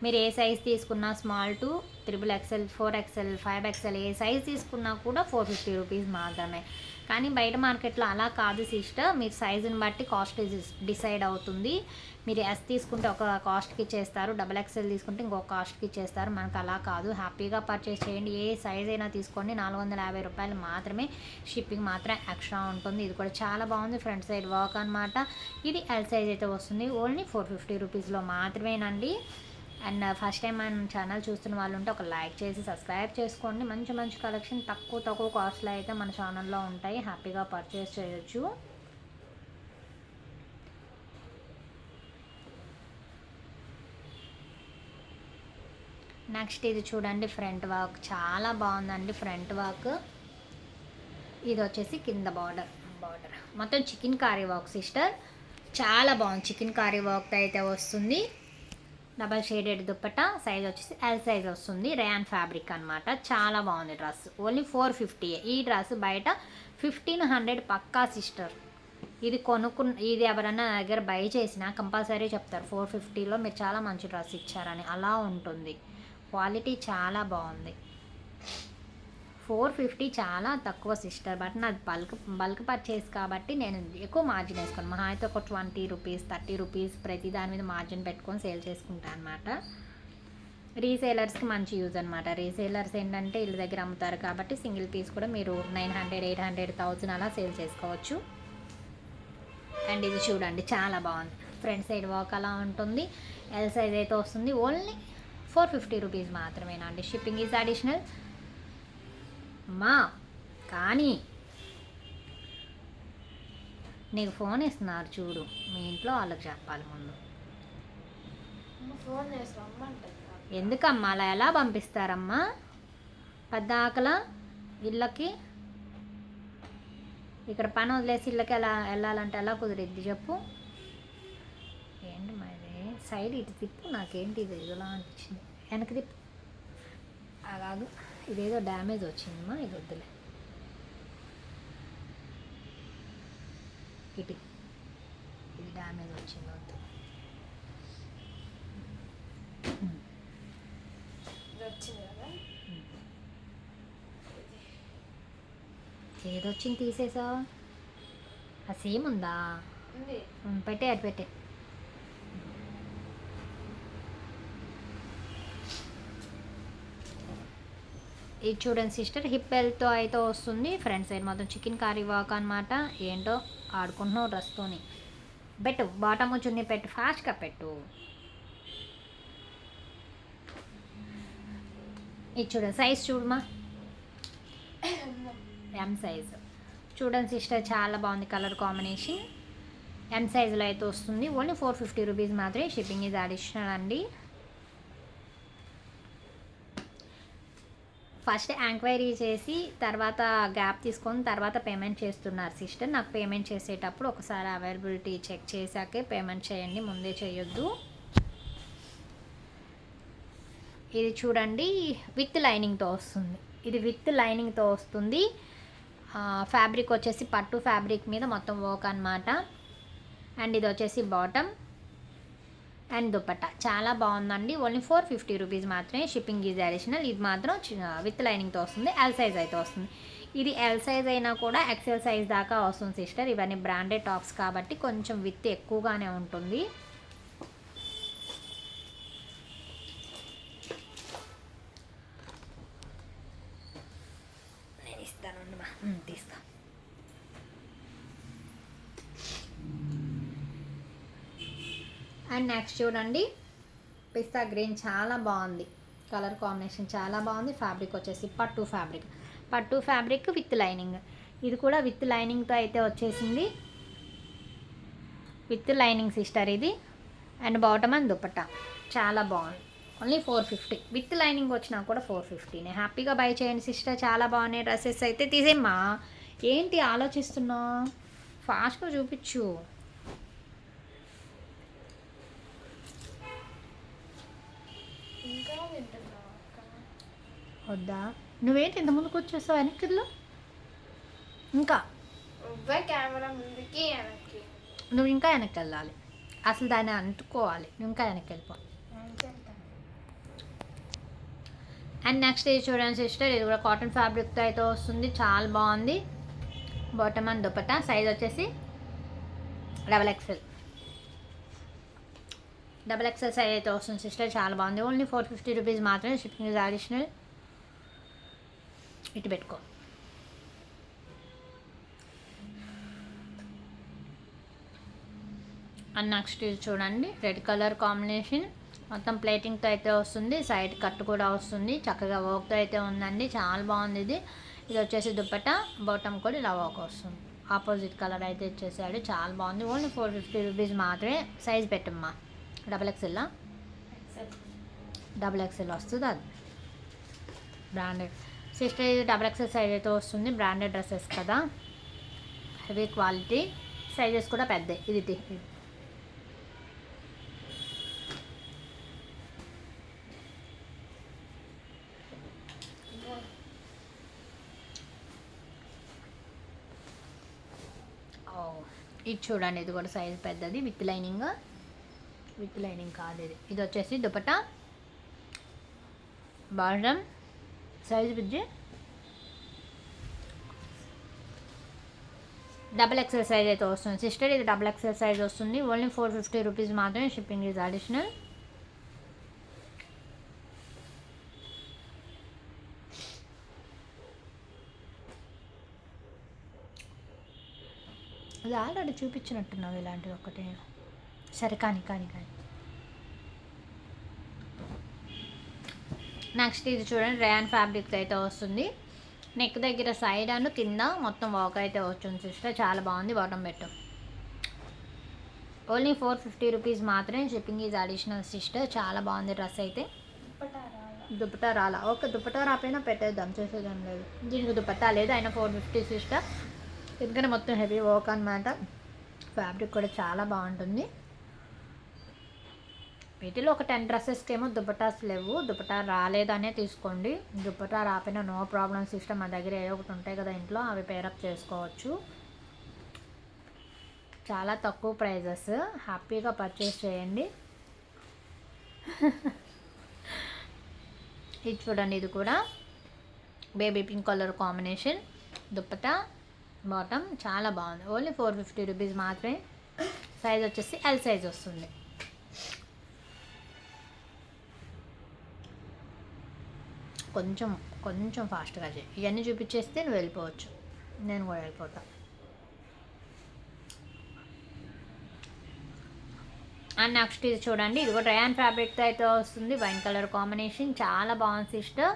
మీరు ఏ సైజ్ తీసుకున్నా small to XXL, 4XL, 5XL ఏ సైజ్ తీసుకున్నా కూడా 450 రూపీస్ మాత్రమే. కానీ బయట మార్కెట్లో అలా కాదు సిస్టర్. మీరు సైజుని బట్టి కాస్ట్ డిసైడ్ అవుతుంది. మీరు ఎస్ తీసుకుంటే ఒక కాస్ట్కి ఇచ్చేస్తారు, XXL తీసుకుంటే ఇంకొక కాస్ట్కి ఇచ్చేస్తారు. మనకు అలా కాదు. హ్యాపీగా పర్చేస్ చేయండి. ఏ సైజ్ అయినా తీసుకోండి. 450 రూపాయలు మాత్రమే. షిప్పింగ్ మాత్రం ఎక్స్ట్రా ఉంటుంది. ఇది కూడా చాలా బాగుంది. ఫ్రంట్ సైడ్ వర్క్ అనమాట. ఇది ఎల్ సైజ్ అయితే వస్తుంది. ఓన్లీ 450 రూపీస్లో మాత్రమేనండి. అండ్ ఫస్ట్ టైం మన ఛానల్ చూస్తున్న వాళ్ళు ఉంటే ఒక లైక్ చేసి సబ్స్క్రైబ్ చేసుకోండి. మంచి మంచి కలెక్షన్ తక్కువ కాస్ట్లో అయితే మన ఛానల్లో ఉంటాయి. హ్యాపీగా పర్చేస్ చేయొచ్చు. నెక్స్ట్ ఇది చూడండి, ఫ్రంట్ వర్క్ చాలా బాగుందండి. ఫ్రంట్ వర్క్ ఇది వచ్చేసి కింద బార్డర్ మొత్తం చికెన్ కారీ వర్క్ సిస్టర్. చాలా బాగుంది. చికెన్ కారీ వర్క్ అయితే వస్తుంది. Double shaded dupatta. సైజ్ వచ్చేసి ఎల్ సైజ్ వస్తుంది. రేయాన్ ఫ్యాబ్రిక్ అనమాట. చాలా బాగుంది డ్రెస్. ఓన్లీ 450. ఈ డ్రెస్ బయట 1500 పక్కా సిస్టర్. ఇది ఎవరన్నా నా దగ్గర బై చేసినా కంపల్సరీ చెప్తారు 450లో మీరు చాలా మంచి డ్రెస్ ఇచ్చారని. అలా ఉంటుంది. క్వాలిటీ చాలా బాగుంది. 450 చాలా తక్కువ సిస్టర్. బట్ నాది బల్క్ పర్చేస్ కాబట్టి నేను ఎక్కువ మార్జిన్ వేసుకోను. మహా అయితే ఒక 20 రూపీస్ 30 రూపీస్ ప్రతి దాని మీద మార్జిన్ పెట్టుకొని సేల్ చేసుకుంటాను అనమాట. రీసేలర్స్కి మంచి యూజ్ అనమాట. రీసేలర్స్ ఏంటంటే వీళ్ళ దగ్గర అమ్ముతారు కాబట్టి సింగిల్ పీస్ కూడా మీరు 900, 800, 1000 అలా సేల్ చేసుకోవచ్చు. అండ్ ఇది చూడండి చాలా బాగుంది. ఫ్రంట్ సైడ్ వర్క్ అలా ఉంటుంది. ఎల్ సైజ్ అయితే వస్తుంది. ఓన్లీ 450 రూపీస్ మాత్రమేనండి. Shipping is additional. అమ్మా కానీ నీకు ఫోన్ ఇస్తున్నారు చూడు, మీ ఇంట్లో వాళ్ళకి చెప్పాలి ముందు. ఫోన్ చేసి రమ్మంటారు. ఎందుకమ్మా అలా ఎలా పంపిస్తారమ్మా? పద్దాకలా ఇళ్ళకి ఇక్కడ పని వదిలేసి ఇళ్ళకి ఎలా వెళ్ళాలంటే ఎలా కుదిరిద్ది చెప్పు? ఏంటి మరి సైడ్ ఇటు తిప్పు. నాకేంటి ఇది ఇదిలా అనిపించింది. వెనక్కి తిప్పు. అలాగే ఇదేదో డ్యామేజ్ వచ్చిందమ్మా. ఇది వద్దులే. ఇది డ్యామేజ్ వచ్చింది, వద్దు. ఏదొచ్చింది తీసేసావు? అది సేమ్ ఉందా? పెట్టే అది పెట్టే. ఇది చూడండి సిస్టర్, హిప్ బెల్ట్తో అయితే వస్తుంది. ఫ్రంట్ సైడ్ మొత్తం చికెన్ కారీ వర్క్ అనమాట. ఏంటో ఆడుకుంటున్నావు డ్రెస్తోని. పెట్టు, బాటమ్ చున్నీ పెట్టు, ఫాస్ట్గా పెట్టు. ఇది చూడండి సైజ్ చూడమా, ఎం సైజ్ చూడండి సిస్టర్. చాలా బాగుంది కలర్ కాంబినేషన్. ఎం సైజులో అయితే వస్తుంది. ఓన్లీ 450 రూపీస్ మాత్రమే. షిప్పింగ్ ఈజ్ అడిషనల్ అండి. ఫస్ట్ ఎంక్వైరీ చేసి తర్వాత గ్యాప్ తీసుకొని తర్వాత పేమెంట్ చేస్తున్నారు సిస్టర్. నాకు పేమెంట్ చేసేటప్పుడు ఒకసారి అవైలబిలిటీ చెక్ చేశాకే పేమెంట్ చేయండి, ముందే చేయొద్దు. ఇది చూడండి విత్ లైనింగ్తో వస్తుంది. ఇది విత్ లైనింగ్తో వస్తుంది. ఫ్యాబ్రిక్ వచ్చేసి పట్టు ఫ్యాబ్రిక్ మీద మొత్తం వర్క్ అనమాట. అండ్ ఇది వచ్చేసి బాటమ్ అండ్ దుపట్టా. చాలా బాగుందండి. ఓన్లీ 450 రూపీస్ మాత్రమే. Shipping is additional. ఇది మాత్రం విత్ లైనింగ్తో వస్తుంది. ఎల్ సైజ్ అయితే వస్తుంది. ఇది ఎల్ సైజ్ అయినా కూడా ఎక్సెల్ సైజ్ దాకా వస్తుంది సిస్టర్. ఇవన్నీ బ్రాండెడ్ టాప్స్ కాబట్టి కొంచెం విత్ ఎక్కువగానే ఉంటుంది. నేను ఇస్తానండి మా తీసుకో. అండ్ నెక్స్ట్ చూడండి పిస్తా గ్రీన్. చాలా బాగుంది కలర్ కాంబినేషన్, చాలా బాగుంది. ఫ్యాబ్రిక్ వచ్చేసి పట్టు ఫ్యాబ్రిక్ విత్ లైనింగ్. ఇది కూడా విత్ లైనింగ్తో అయితే వచ్చేసింది. విత్ లైనింగ్ సిస్టర్ ఇది. అండ్ బాటమ్ అండ్ దుపట్టా చాలా బాగుంది. ఓన్లీ 450 విత్ లైనింగ్ వచ్చినా కూడా 450నే. హ్యాపీగా బై చేయండి సిస్టర్, చాలా బాగున్నాయి డ్రెస్సెస్ అయితే. తీసేమ్మా, ఏంటి ఆలోచిస్తున్నా, ఫాస్ట్గా చూపించు. ఇంకా వింటున్నావా అక్క? వద్దా, నువ్వేంటి ఇంత ముందుకు వచ్చేసావు వెనక్కిలో? ఇంకా నువ్వే కెమెరా ముందుకి వెనక్కి. నువ్వు ఇంకా వెనక్కి వెళ్ళాలి, అసలు దాన్ని అంటుకోవాలి, నువ్వు ఇంకా వెనక్కి వెళ్ళిపో. అండ్ నెక్స్ట్ ఇది చూడండి సిస్టర్, ఇది కూడా కాటన్ ఫ్యాబ్రిక్తో అయితే వస్తుంది, చాలా బాగుంది. బాటమ్ అండ్ దుపట్టా సైజ్ వచ్చేసి XXL. XXL సైజ్ అయితే వస్తుంది సిస్టర్, చాలా బాగుంది. ఓన్లీ 450 రూపీస్ మాత్రమే, షిప్పింగ్ ఇస్ అడిషనల్. ఇటు పెట్టుకో. అండ్ నెక్స్ట్ ఇది చూడండి, రెడ్ కలర్ కాంబినేషన్, మొత్తం ప్లేటింగ్తో అయితే వస్తుంది, సైడ్ కట్ కూడా వస్తుంది, చక్కగా వర్క్తో అయితే ఉందండి, చాలా బాగుంది. ఇది వచ్చేసి దుప్పట్టా, బాటమ్ కూడా ఇలా వర్క్ వస్తుంది, ఆపోజిట్ కలర్ అయితే ఇచ్చేసాడు, చాలా బాగుంది. ఓన్లీ 450 రూపీస్ మాత్రమే. సైజ్ పెట్టమ్మా, XXL XXL వస్తుంది, అది బ్రాండెడ్ సిస్టర్. ఇది XXL సైజ్ అయితే వస్తుంది, బ్రాండెడ్ డ్రెస్సెస్ కదా, హెవీ క్వాలిటీ, సైజెస్ కూడా పెద్ద. ఇది ఇది చూడండి, ఇది కూడా సైజ్ పెద్దది, విత్ లైనింగ్ కాదు ఇది. ఇది వచ్చేసి దుపట్టా, బాటమ్ సైజ్ బుజ్జి XXL సైజ్ అయితే వస్తుంది సిస్టర్. ఇది XXL సైజ్ వస్తుంది, ఓన్లీ 450 రూపీస్ మాత్రమే, షిప్పింగ్ ఈజ్ అడిషనల్. అది ఆల్రెడీ చూపించినట్టున్నావు ఇలాంటివి ఒకటి. సరే కానీ. నెక్స్ట్ ఇది చూడండి, రేయాన్ ఫ్యాబ్రిక్ అయితే వస్తుంది, నెక్ దగ్గర సైడ్ అను కింద మొత్తం వర్క్ అయితే వస్తుంది సిస్టర్, చాలా బాగుంది. బాటమ్ పెట్టు, ఓన్లీ 450 రూపీస్ మాత్రమే, షిప్పింగ్ ఈజ్ అడిషనల్ సిస్టర్, చాలా బాగుంది డ్రెస్ అయితే. దుపట్టా రాలా, ఓకే దుపట్టా రాపోయినా పెట్టేద్దాం, చేసేదాం లేదు. దీనికి దుపట్టా లేదు, అయినా 450 సిస్టర్, ఎందుకంటే మొత్తం హెవీ వర్క్ అనమాట. ఫ్యాబ్రిక్ కూడా చాలా బాగుంటుంది. వీటిలో ఒక 10 డ్రెస్సెస్కి ఏమో దుపట్టాస్ లేవు, దుపట్టా రాలేదనే తీసుకోండి. దుపట్టా రాపోయినా నో ప్రాబ్లం సిస్టమ్, మా దగ్గర ఏ ఒకటి ఉంటాయి కదా ఇంట్లో, అవి పేరప్ చేసుకోవచ్చు. చాలా తక్కువ ప్రైజెస్, హ్యాపీగా పర్చేస్ చేయండి. ఇది చూడండి, ఇది కూడా baby pink colour combination, dupatta bottom, చాలా బాగుంది. ఓన్లీ 450 రూపీస్ మాత్రమే. సైజ్ వచ్చేసి L సైజ్ వస్తుంది. కొంచెం ఫాస్ట్గా చేయి, ఇవన్నీ చూపించేస్తే నువ్వు వెళ్ళిపోవచ్చు, నేను కూడా వెళ్ళిపోతా. అండ్ నెక్స్ట్ ఇది చూడండి, ఇది కూడా రేయాన్ ఫ్యాబ్రిక్తో అయితే వస్తుంది, వైన్ కలర్ కాంబినేషన్, చాలా బాగుంది సిస్టర్.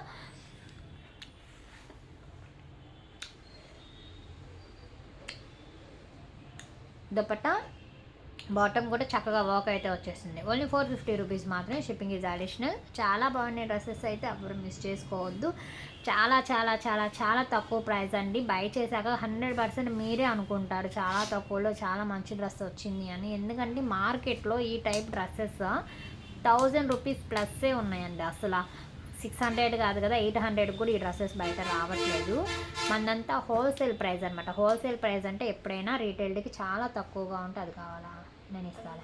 దుపట్టా బాటమ్ కూడా చక్కగా వర్క్ అయితే వచ్చేసింది, ఓన్లీ 450 రూపీస్ మాత్రమే, షిప్పింగ్ ఈజ్ అడిషనల్. చాలా బాగున్నాయి డ్రెస్సెస్ అయితే, ఎవరు మిస్ చేసుకోవద్దు. చాలా చాలా చాలా చాలా తక్కువ ప్రైస్ అండి, బై చేశాక 100% మీరే అనుకుంటారు చాలా తక్కువలో చాలా మంచి డ్రెస్ వచ్చింది అని. ఎందుకంటే మార్కెట్లో ఈ టైప్ డ్రెస్సెస్ 1000 రూపీస్ ప్లస్సే ఉన్నాయండి, అసలు 600 కాదు కదా, 800 కూడా ఈ డ్రెస్సెస్ బయట రావట్లేదు. మనదంతా హోల్సేల్ ప్రైస్ అనమాట. హోల్సేల్ ప్రైస్ అంటే ఎప్పుడైనా రీటైల్కి చాలా తక్కువగా ఉంటే అది కావాలా, నేను ఇస్తాను.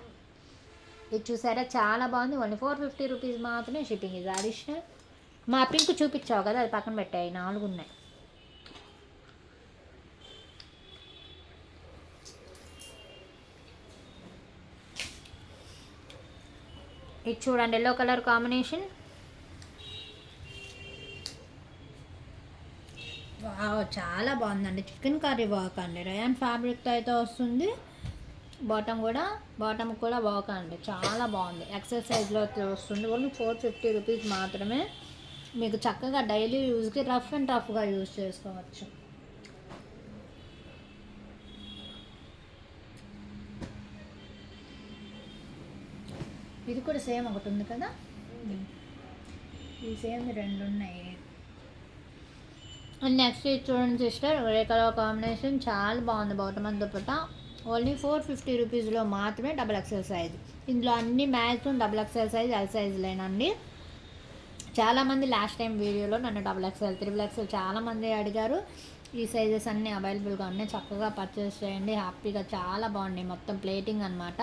ఇది చూసారా, చాలా బాగుంది, ఓన్లీ 450 రూపీస్ మాత్రమే, షిప్పింగ్ ఇది అడిషనల్. మా పింక్ చూపించావు కదా, అది పక్కన పెట్టాయి, 4 ఉన్నాయి. ఇది చూడండి, ఎల్లో కలర్ కాంబినేషన్, చాలా బాగుందండి. చికెన్ కర్రీ వర్క్ అండి, రేయాన్ ఫ్యాబ్రిక్తో అయితే వస్తుంది. బాటమ్ కూడా వర్క్ అండి, చాలా బాగుంది. ఎక్సర్సైజ్లో వస్తుంది, ఓన్లీ 450 రూపీస్ మాత్రమే. మీకు చక్కగా డైలీ యూజ్కి రఫ్ అండ్ టఫ్గా యూజ్ చేసుకోవచ్చు. ఇది కూడా సేమ్ ఒకటి ఉంది కదా, ఈ సేమ్ 2 ఉన్నాయి. అండ్ నెక్స్ట్ ఇది చూడండి సిస్టర్, గ్రే కలర్ కాంబినేషన్ చాలా బాగుంది. బాటమ్ అండ్ దుపట్టా ఓన్లీ 450 రూపీస్లో మాత్రమే డబుల్ ఎక్సెల్ సైజ్. ఇందులో అన్ని maximum double XL size, L సైజులేనండి. చాలామంది లాస్ట్ టైం వీడియోలో నన్ను డబుల్ ఎక్సెల్, త్రిబుల్ ఎక్సెల్ చాలామంది అడిగారు. ఈ సైజెస్ అన్నీ అవైలబుల్గా ఉన్నాయి, చక్కగా పర్చేస్ చేయండి. హ్యాపీగా చాలా బాగున్నాయి. మొత్తం ప్లేటింగ్ అనమాట.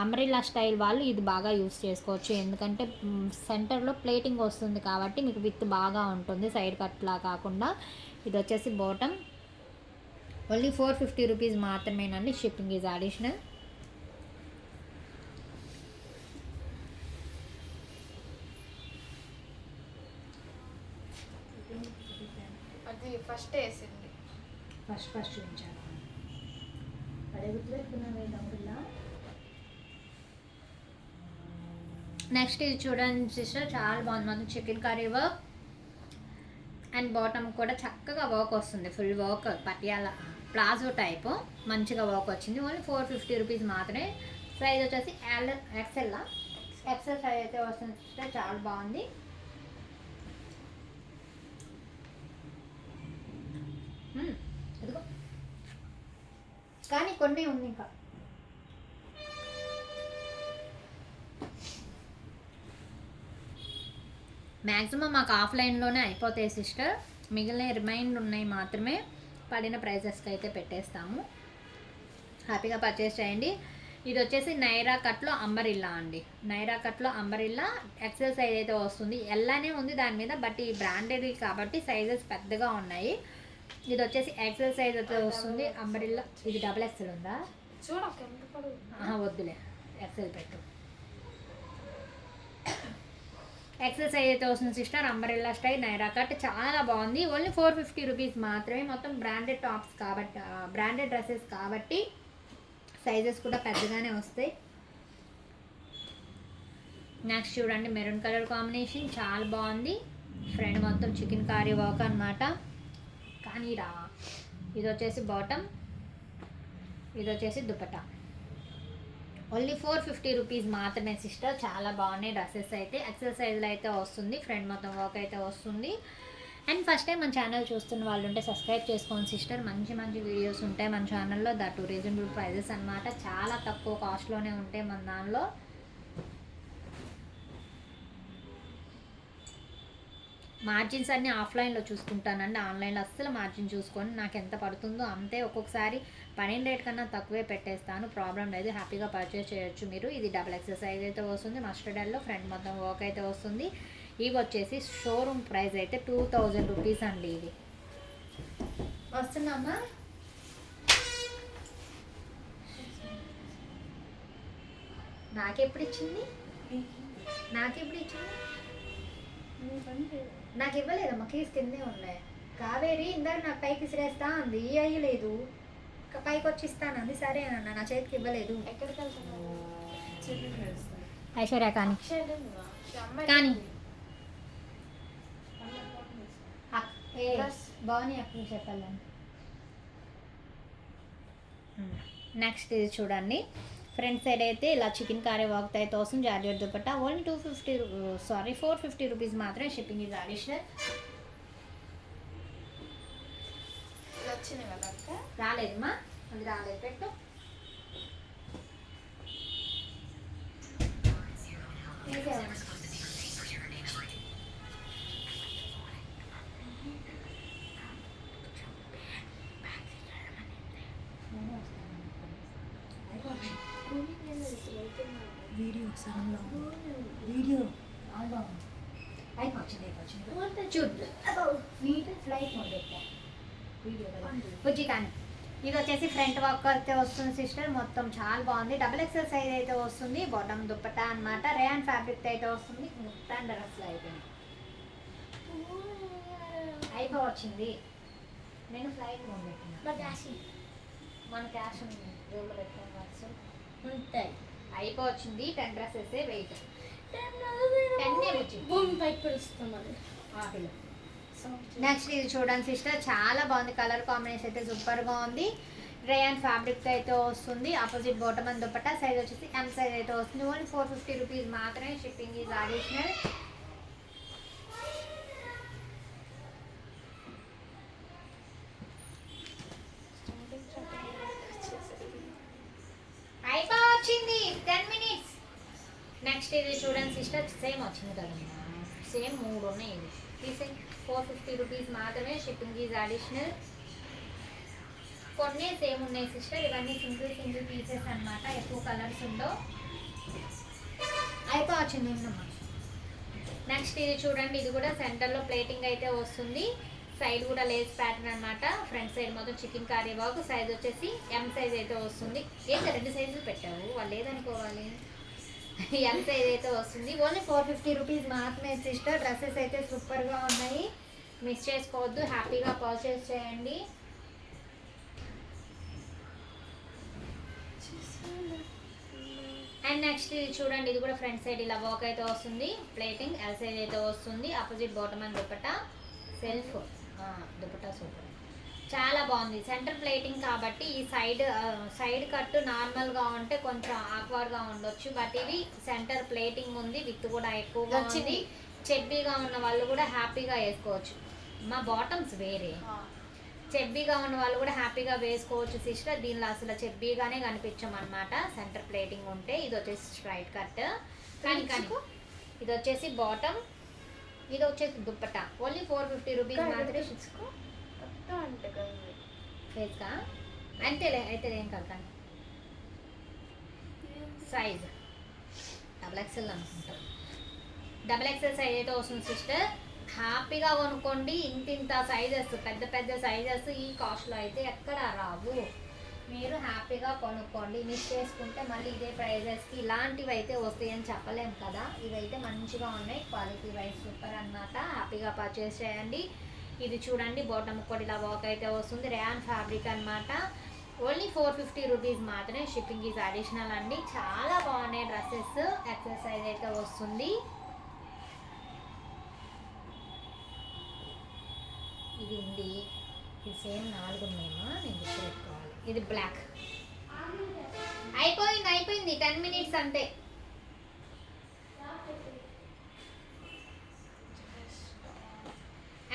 అంబ్రెల్లా స్టైల్ వాళ్ళు ఇది బాగా యూస్ చేసుకోవచ్చు, ఎందుకంటే సెంటర్లో ప్లేటింగ్ వస్తుంది కాబట్టి మీకు విత్ బాగా ఉంటుంది, సైడ్ కట్లా కాకుండా. ఇది వచ్చేసి బాటమ్ ఓన్లీ 450 రూపీస్ మాత్రమేనండి. Shipping is additional. అది ఫస్ట్ వేసింది. ఫస్ట్ చూపించాను. అదే గుర్తుపెట్టుకున్నాను. నెక్స్ట్ ఇది చూడండి సిస్టర్, చాలా బాగుంది. మొత్తం chicken curry work and bottom కూడా చక్కగా వర్క్ వస్తుంది. Full work Patiala palazzo type మంచిగా వర్క్ వచ్చింది. ఓన్లీ 450 రూపీస్ మాత్రమే. సైజ్ వచ్చేసి ఎక్సెల్ సైజ్ అయితే వస్తుంది సిస్టర్, చాలా బాగుంది. ఇదిగో కానీ కొన్ని ఉంది ఇంకా. మ్యాక్సిమం మాకు ఆఫ్లైన్లోనే అయిపోతాయి సిస్టర్, మిగిలిన రిమైండ్ ఉన్నాయి మాత్రమే. పడిన ప్రైజెస్కి అయితే పెట్టేస్తాము, హ్యాపీగా పర్చేస్ చేయండి. ఇది వచ్చేసి నైరా కట్లో అంబరిల్లా అండి. నైరా కట్లో అంబరిల్లా ఎక్సెల్ సైజ్ అయితే వస్తుంది. ఎల్లానే ఉంది దాని మీద, బట్ ఈ బ్రాండెడ్ కాబట్టి సైజెస్ పెద్దగా ఉన్నాయి. ఇది వచ్చేసి ఎక్సెల్ సైజ్ అయితే వస్తుంది అంబరిల్లా. ఇది డబుల్ ఎక్సెల్ ఉందా? వద్దులే, ఎక్సెల్ పెట్టు. ఎక్సెల్ సైజ్ అయితే వస్తుంది sister, umbrella style Naira cut చాలా బాగుంది. ఓన్లీ 450 రూపీస్ మాత్రమే. మొత్తం బ్రాండెడ్ టాప్స్ కాబట్టి, బ్రాండెడ్ డ్రెస్సెస్ కాబట్టి సైజెస్ కూడా పెద్దగానే వస్తాయి. నెక్స్ట్ చూడండి, మెరూన్ కలర్ కాంబినేషన్ చాలా బాగుంది. ఫ్రంట్ మొత్తం చికెన్ కర్రీ వర్క్ అనమాట. కానీ ఇది వచ్చేసి బాటమ్, ఇది వచ్చేసి దుపట్టా. ఓన్లీ 450 రూపీస్ మాత్రమే సిస్టర్, చాలా బాగున్నాయి డ్రెస్సెస్ అయితే. ఎక్సెల్ సైజులో అయితే వస్తుంది, ఫ్రంట్ మొత్తం వర్క్ అయితే వస్తుంది. అండ్ ఫస్ట్ టైం మన ఛానల్ చూస్తున్న వాళ్ళు ఉంటే సబ్స్క్రైబ్ చేసుకోండి సిస్టర్, మంచి మంచి వీడియోస్ ఉంటాయి మన ఛానల్లో. దట్ రీజనబుల్ ప్రైజెస్ అనమాట, చాలా తక్కువ కాస్ట్లోనే ఉంటాయి మన దానిలో. మార్జిన్స్ అన్నీ ఆఫ్లైన్లో చూసుకుంటానండి, ఆన్లైన్లో అస్సలు మార్జిన్ చూసుకొని నాకు ఎంత పడుతుందో అంతే. ఒక్కొక్కసారి పనిన రేట్ కన్నా తక్కువే పెట్టేస్తాను, ప్రాబ్లం లేదు, హ్యాపీగా పర్చేస్ చేయొచ్చు మీరు. ఇది డబుల్ ఎక్సెల్ సైజ్ అయితే వస్తుంది, మస్టర్డ్ ఎల్లో, ఫ్రంట్ మొత్తం వర్క్ అయితే వస్తుంది. ఇవి వచ్చేసి షోరూమ్ ప్రైస్ అయితే 2000 రూపీస్ అండి. ఇది వస్తుందమ్మా. నాకెప్పుడు ఇచ్చింది? నాకు ఇవ్వలేదమ్మా, కీస్ కిందే ఉన్నాయి. కావేరి ఇందాక నాకు పైకి ఇసిరేస్తా అంది, అయ్యలేదు, పైకి వచ్చి ఇస్తానంది. సరే అన్న, నా చేతికి ఇవ్వలేదు. ఎక్కడికి వెళ్తున్నావు? ఐశ్వర్య కానీ కానీ బాగున్నాయి అప్పుడు చెప్పాలని. నెక్స్ట్ ఇది చూడండి, ఫ్రంట్ సైడ్ అయితే ఇలా చికెన్ కర్రీ వర్క్ అయితే వస్తుంది. జార్జెట్ దుపట్టా ఓన్లీ 450 రూపీస్ మాత్రమే. Shipping is additional. వచ్చింది కదా అక్క? రాలేదమ్మా, అది రాలేదు, పెట్టు. వీడియో అయిపోయింది చూడు, నీట్ ఫ్లైట్ వీడియో బుజ్జి. కానీ ఇది వచ్చేసి ఫ్రంట్ వర్క్ అయితే వస్తుంది సిస్టర్, మొత్తం చాలా బాగుంది. డబుల్ ఎక్సెల్ సైజ్ అయితే వస్తుంది. బాటమ్ దుపట్టా అనమాట, రేయాన్ ఫ్యాబ్రిక్ అయితే వస్తుంది. మొత్తం డ్రెస్లు అయిపోవచ్చింది. నేను ఫ్లైట్ మోడ్ పెట్టిన, మన క్యాష్ జోబులో పెట్టిన వర్క్స్ ఉంటాయి. అయిపోవచ్చింది. 10 డ్రెస్సెస్ వెయిట్ 10. నెక్స్ట్ ఇది చూడండి సిస్టర్, చాలా బాగుంది. కలర్ కాంబినేషన్ అయితే సూపర్గా ఉంది. రేయాన్ ఫ్యాబ్రిక్ అయితే వస్తుంది. Opposite bottom and dupatta size వచ్చేసి ఎం సైజ్ అయితే వస్తుంది. ఓన్లీ 450 రూపీస్ మాత్రమే. Shipping is additional. నెక్స్ట్ ఇది చూడండి సిస్టర్, సేమ్ వచ్చింది కదమ్మా, సేమ్ 3 ఉన్నాయి. ఇది తీసే 450 రూపీస్ మాత్రమే, షిప్పింగ్ ఈజ్ అడిషనల్. కొన్ని సేమ్ ఉన్నాయి సిస్టర్, ఇవన్నీ సింగిల్ పీసెస్ అన్నమాట, ఎక్కువ కలర్స్ ఉండవు. వచ్చింది ఉందమ్మా. నెక్స్ట్ ఇది చూడండి, ఇది కూడా సెంటర్లో ప్లేటింగ్ అయితే వస్తుంది, సైడ్ కూడా లేస్ ప్యాటర్న్ అనమాట, ఫ్రంట్ సైడ్ మొత్తం చికెన్ కర్రీ వర్క్, సైజ్ వచ్చేసి ఎం సైజ్ అయితే వస్తుంది. ఏంటి 2 సైజులు పెట్టావు, వాళ్ళు ఏదనుకోవాలి. ఎం సైజ్ అయితే వస్తుంది, ఓన్లీ 450 రూపీస్ మాత్రమే సిస్టర్. డ్రెస్సెస్ అయితే సూపర్గా ఉన్నాయి, మిస్ చేసుకోవద్దు, హ్యాపీగా పర్చేస్ చేయండి. అండ్ నెక్స్ట్ ఇది చూడండి, ఇది కూడా ఫ్రంట్ సైడ్ ఇలా వర్క్ అయితే వస్తుంది, ప్లేటింగ్ ఎల్ సైజ్ అయితే వస్తుంది, opposite bottom and dupatta self dupatta super, చాలా బాగుంది. సెంటర్ ప్లేటింగ్ కాబట్టి ఈ సైడ్ కట్ నార్మల్గా ఉంటే కొంచెం ఆక్వర్డ్గా ఉండొచ్చు, బట్ ఇది సెంటర్ ప్లేటింగ్ ఉంది, విత్ కూడా ఎక్కువగా ఉంది. చెబ్బీగా ఉన్న వాళ్ళు కూడా హ్యాపీగా వేసుకోవచ్చు. మా బాటమ్స్ వేరే, చెబ్బీగా ఉన్న వాళ్ళు కూడా హ్యాపీగా వేసుకోవచ్చు సిస్టర్. దీనిలో అసలు చెబ్బీగానే కనిపించమన్నమాట సెంటర్ ప్లేటింగ్ ఉంటే. ఇది వచ్చేసి స్ట్రైట్ కట్ కానీ ఇది వచ్చేసి బాటమ్, ఇది వచ్చేసి దుప్పట్టా. ఓన్లీ 450 రూపీస్ మాత్రమే. ఫేస్కా అంతేలే, అయితే ఏం కలుతాను. సైజ్ XXL అనుకుంటాను, XXL సైజ్ అయితే వస్తుంది సిస్టర్. హ్యాపీగా కొనుక్కోండి, ఇంత సైజెస్, పెద్ద సైజెస్ ఈ కాస్ట్లో అయితే ఎక్కడ రావు. మీరు హ్యాపీగా కొనుక్కోండి, మిస్ చేసుకుంటే మళ్ళీ ఇదే ప్రైజెస్కి ఇలాంటివి అయితే వస్తాయని చెప్పలేము కదా. ఇవైతే మంచిగా ఉన్నాయి, క్వాలిటీ వైజ్ సూపర్ అన్నమాట, హ్యాపీగా పర్చేస్ చేయండి. ఇది చూడండి, బాటమ్ కూడా ఇలా వర్క్ అయితే వస్తుంది, రేయాన్ ఫ్యాబ్రిక్ అన్నమాట. ఓన్లీ 450 రూపీస్ మాత్రమే, షిప్పింగ్ ఈజ్ అడిషనల్ అండి. చాలా బాగున్నాయి డ్రెస్సెస్, XL సైజ్ అయితే వస్తుంది. ఇది ఉంది, ఇది సేమ్ 4 ఉన్నాయమ్మా, నేను గుర్తుపెట్టుకోవాలి. ఇది బ్లాక్ అయిపోయింది 10 మినిట్స్ అంతే.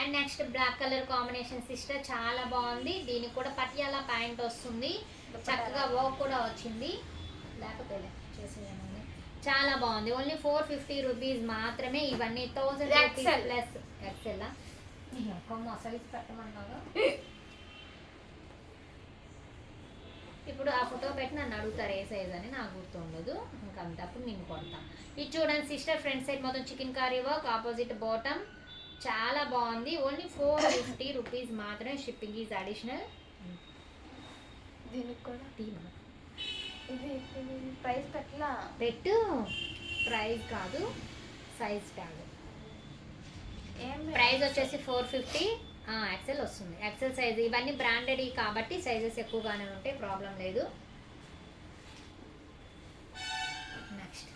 And next black colour combination sister, చాలా బాగుంది. దీనికి కూడా పటియాలా ప్యాంట్ వస్తుంది, చక్కగా వర్క్ కూడా వచ్చింది, లేకపోతే చేసేదేముంది, చాలా బాగుంది. ఓన్లీ 450 రూపీస్ మాత్రమే. ఇవన్నీ 1000 రూపీస్ ప్లస్. XL సైజ్ పెట్టమన్నాగా. ఇప్పుడు ఆ ఫోటో పెట్టి నన్ను అడుగుతారు ఏ సైజ్ అని, నాకు గుర్తుండదు, ఇంకంతప్పుడు నేను కొడతా. ఇది చూడండి సిస్టర్, ఫ్రంట్ సైడ్ మొత్తం chicken curry work, opposite bottom, చాలా బాగుంది. ఓన్లీ 450 రూపీస్ మాత్రమే, షిప్పింగ్ ఈజ్ అడిషనల్. దీనికి కూడా ఇది ప్రైస్ పెట్టు, ప్రైస్ కాదు సైజ్ ట్యాగ్. ప్రైస్ వచ్చేసి 450, XL వస్తుంది, XL సైజ్. ఇవన్నీ బ్రాండెడ్ కాబట్టి సైజెస్ ఎక్కువగానే ఉంటాయి, ప్రాబ్లం లేదు. నెక్స్ట్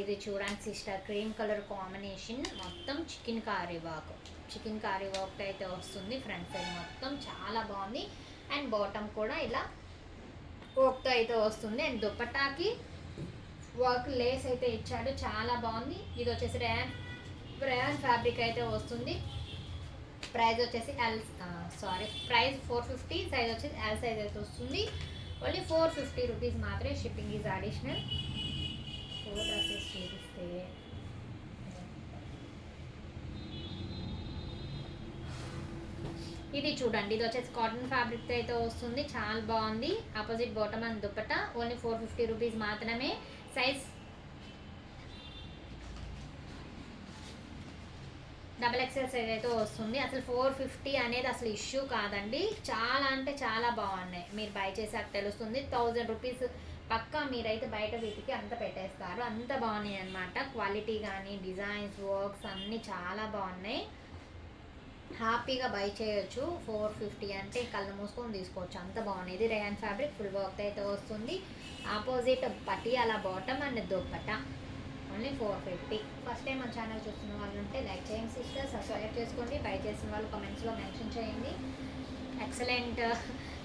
ఇది చూడండి సిస్టర్, క్రీమ్ కలర్ కాంబినేషన్, మొత్తం చికెన్ కర్రీ వర్క్ అయితే వస్తుంది, ఫ్రంట్ సైడ్ మొత్తం చాలా బాగుంది. అండ్ బాటమ్ కూడా ఇలా వర్క్తో అయితే వస్తుంది. అండ్ దుపట్టాకి వర్క్ లేస్ అయితే ఇచ్చాడు, చాలా బాగుంది. ఇది వచ్చేసి రేయాన్ ఫ్యాబ్రిక్ అయితే వస్తుంది. ప్రైస్ వచ్చేసి ప్రైస్ 450, సైజ్ వచ్చేసి ఎల్ సైజ్ అయితే వస్తుంది. ఓన్లీ 450 రూపీస్ మాత్రమే, షిప్పింగ్ ఈజ్ అడిషనల్. 4 డ్రెస్సెస్ చూపిస్తే ఇది చూడండి, ఇది వచ్చేసి కాటన్ ఫ్యాబ్రిక్ అయితే వస్తుంది, చాలా బాగుంది. Opposite bottom and dupatta. Only 450 rupees మాత్రమే. సైజ్ XXL సైజ్ అయితే వస్తుంది. అసలు 450 అనేది అసలు ఇష్యూ కాదండి, చాలా అంటే చాలా బాగున్నాయి. మీరు బై చేసాక తెలుస్తుంది. 1000 రూపీస్ పక్కా మీరైతే బయట వీటికి అంత పెట్టేస్తారు, అంత బాగున్నాయి అన్నమాట. క్వాలిటీ కానీ డిజైన్స్ వర్క్స్ అన్నీ చాలా బాగున్నాయి, హ్యాపీగా బై చేయొచ్చు. 450 అంటే కళ్ళు మూసుకొని తీసుకోవచ్చు, అంత బాగున్నాయి. ఇది రేయాన్ ఫ్యాబ్రిక్, ఫుల్ వర్క్ అయితే వస్తుంది. Opposite Patiala bottom and dupatta. Only 450. First time మన ఛానల్ చూస్తున్న వాళ్ళు ఉంటే లైక్ చేయండి సిస్టర్, సబ్స్క్రైబ్ చేసుకోండి. బై చేసిన వాళ్ళు కామెంట్స్లో మెన్షన్ చేయండి. ఎక్సలెంట్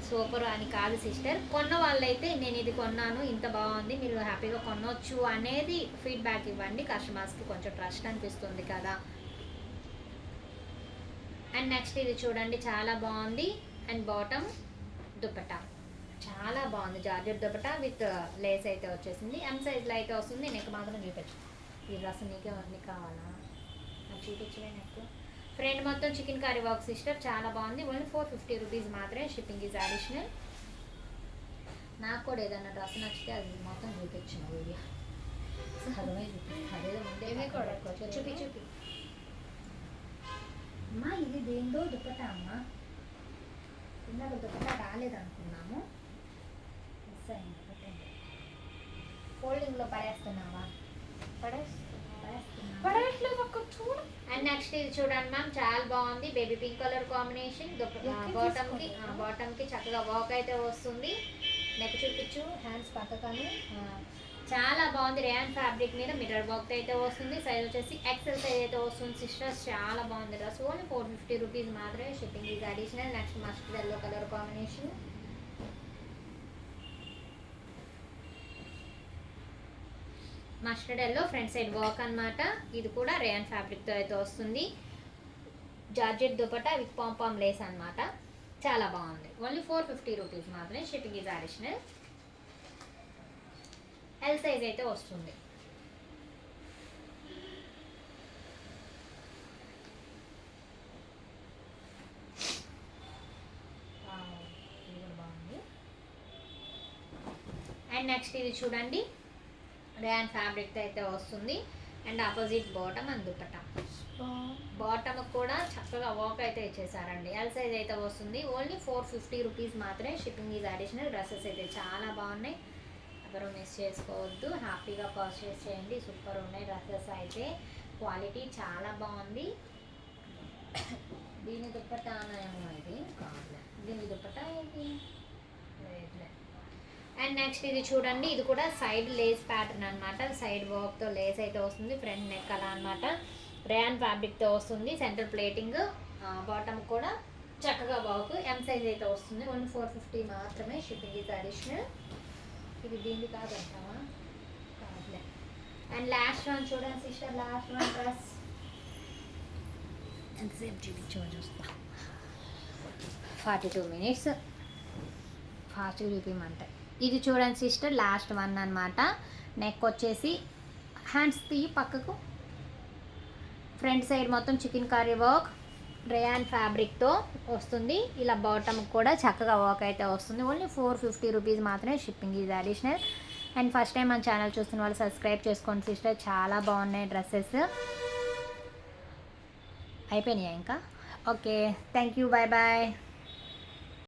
సూపర్ అని కాదు సిస్టర్, కొన్న వాళ్ళైతే నేను ఇది కొన్నాను, ఇంత బాగుంది, మీరు హ్యాపీగా కొనవచ్చు అనేది ఫీడ్బ్యాక్ ఇవ్వండి. కస్టమర్స్కి కొంచెం ట్రస్ట్ అనిపిస్తుంది కదా. అండ్ నెక్స్ట్ ఇది చూడండి, చాలా బాగుంది. అండ్ బాటమ్ దుపట్టా చాలా బాగుంది. జార్జెట్ దుపట్టా విత్ లేస్ అయితే వచ్చేసింది. ఎం సైజ్లో అయితే వస్తుంది. నెక్ మాత్రం చూపించు. ఈ డ్రెస్ నీకు కావాలా? నాకు చూపించలే నెక్. ఫ్రంట్ మొత్తం చికెన్ కర్రీ వర్క్ సిస్టర్, చాలా బాగుంది. ఓన్లీ 450 రూపీస్ మాత్రమే. Shipping is additional. నాకు కూడా ఏదైనా డ్రెస్ నచ్చితే అది మొత్తం చూపించిన వీడియో సగమే చూపిస్తాను. అదేదో ముందే కూడా చూపి అమ్మా, ఇది దేందో దుపట్టా అమ్మా. ఇందాక దుపట్టా రాలేదనుకున్నాము. మిస్ అయింది. పెట్టండి. ఫోల్డింగ్లో పడేస్తున్నావా? పడేయట్లేదు అక్క, చూడు. అండ్ నెక్స్ట్ ఇది చూడండి మ్యామ్, చాలా బాగుంది. Baby pink colour combination. బాటమ్కి చక్కగా వర్క్ అయితే వస్తుంది. నెక్ చూపించు, హ్యాండ్స్ పక్కకను. చాలా బాగుంది. రేయాన్ ఫ్యాబ్రిక్ మీద మిర్రర్ వర్క్ అయితే వస్తుంది. సైజ్ వచ్చేసి ఎక్సెల్ సైజ్ అయితే వస్తుంది సిస్టర్స్. చాలా బాగుంది డ్రెస్. ఓన్లీ 450 రూపీస్ మాత్రమే. Shipping is additional. Next mustard yellow colour combination. Mustard yellow front side work అన్నమాట. ఇది కూడా రేయాన్ ఫ్యాబ్రిక్తో అయితే వస్తుంది. Georgette dupatta with pompom lace అన్నమాట. చాలా బాగుంది. ఓన్లీ 450 రూపీస్ మాత్రమే. Shipping is additional. L size అయితే వస్తుంది. ఇది కూడా బాగుంది. అండ్ నెక్స్ట్ ఇది చూడండి, రేయాన్ ఫ్యాబ్రిక్ అయితే వస్తుంది. And opposite bottom and dupatta. Bottom కూడా చక్కగా వర్క్ అయితే ఇచ్చేసారండి. ఎల్ సైజ్ అయితే వస్తుంది. ఓన్లీ 450 రూపీస్ మాత్రమే. Shipping is additional. డ్రెస్సెస్ అయితే చాలా బాగున్నాయి. ఎవరు మిస్ చేసుకోవద్దు. హ్యాపీగా పర్చేస్ చేయండి. సూపర్ ఉన్నాయి డ్రెస్సెస్ అయితే. క్వాలిటీ చాలా బాగుంది. దీని దుపట్టా ఏమో ఇది కావాలి. దీని దుపట్టా ఏంటి? లేదులే. అండ్ నెక్స్ట్ ఇది చూడండి, ఇది కూడా సైడ్ లేస్ ప్యాటర్న్ అనమాట. సైడ్ వర్క్తో లేస్ అయితే వస్తుంది. ఫ్రంట్ నెక్ అలా అనమాట. రేయాన్ ఫ్యాబ్రిక్తో వస్తుంది. సెంటర్ ప్లేటింగ్, బాటమ్ కూడా చక్కగా వర్క్. ఎం సైజ్ అయితే వస్తుంది. ఓన్లీ 450 మాత్రమే. Shipping is additional. ఇది దీనికి కాదంటావా? కాదులే. అండ్ లాస్ట్ వన్ చూడండి సిస్టర్, లాస్ట్ వన్ డ్రెస్ ఎంతసేపు చూస్తా. 42 మినిట్స్ ఫాస్ట్గా చూపించమంటే. ఇది చూడండి సిస్టర్, లాస్ట్ వన్ అనమాట. నెక్ వచ్చేసి హ్యాండ్స్ తీయి పక్కకు. ఫ్రంట్ సైడ్ మొత్తం చికెన్ కర్రీ వర్క్ రేయాన్ ఫ్యాబ్రిక్తో వస్తుంది. ఇలా బాటమ్ కూడా చక్కగా వర్క్ అయితే వస్తుంది. ఓన్లీ 450 రూపీస్ మాత్రమే. Shipping is additional. And first time మన ఛానల్ చూస్తున్న వాళ్ళు సబ్స్క్రైబ్ చేసుకోండి సిస్టర్. చాలా బాగున్నాయి డ్రెస్సెస్. అయిపోయినాయా ఇంకా? Okay, thank you, bye bye.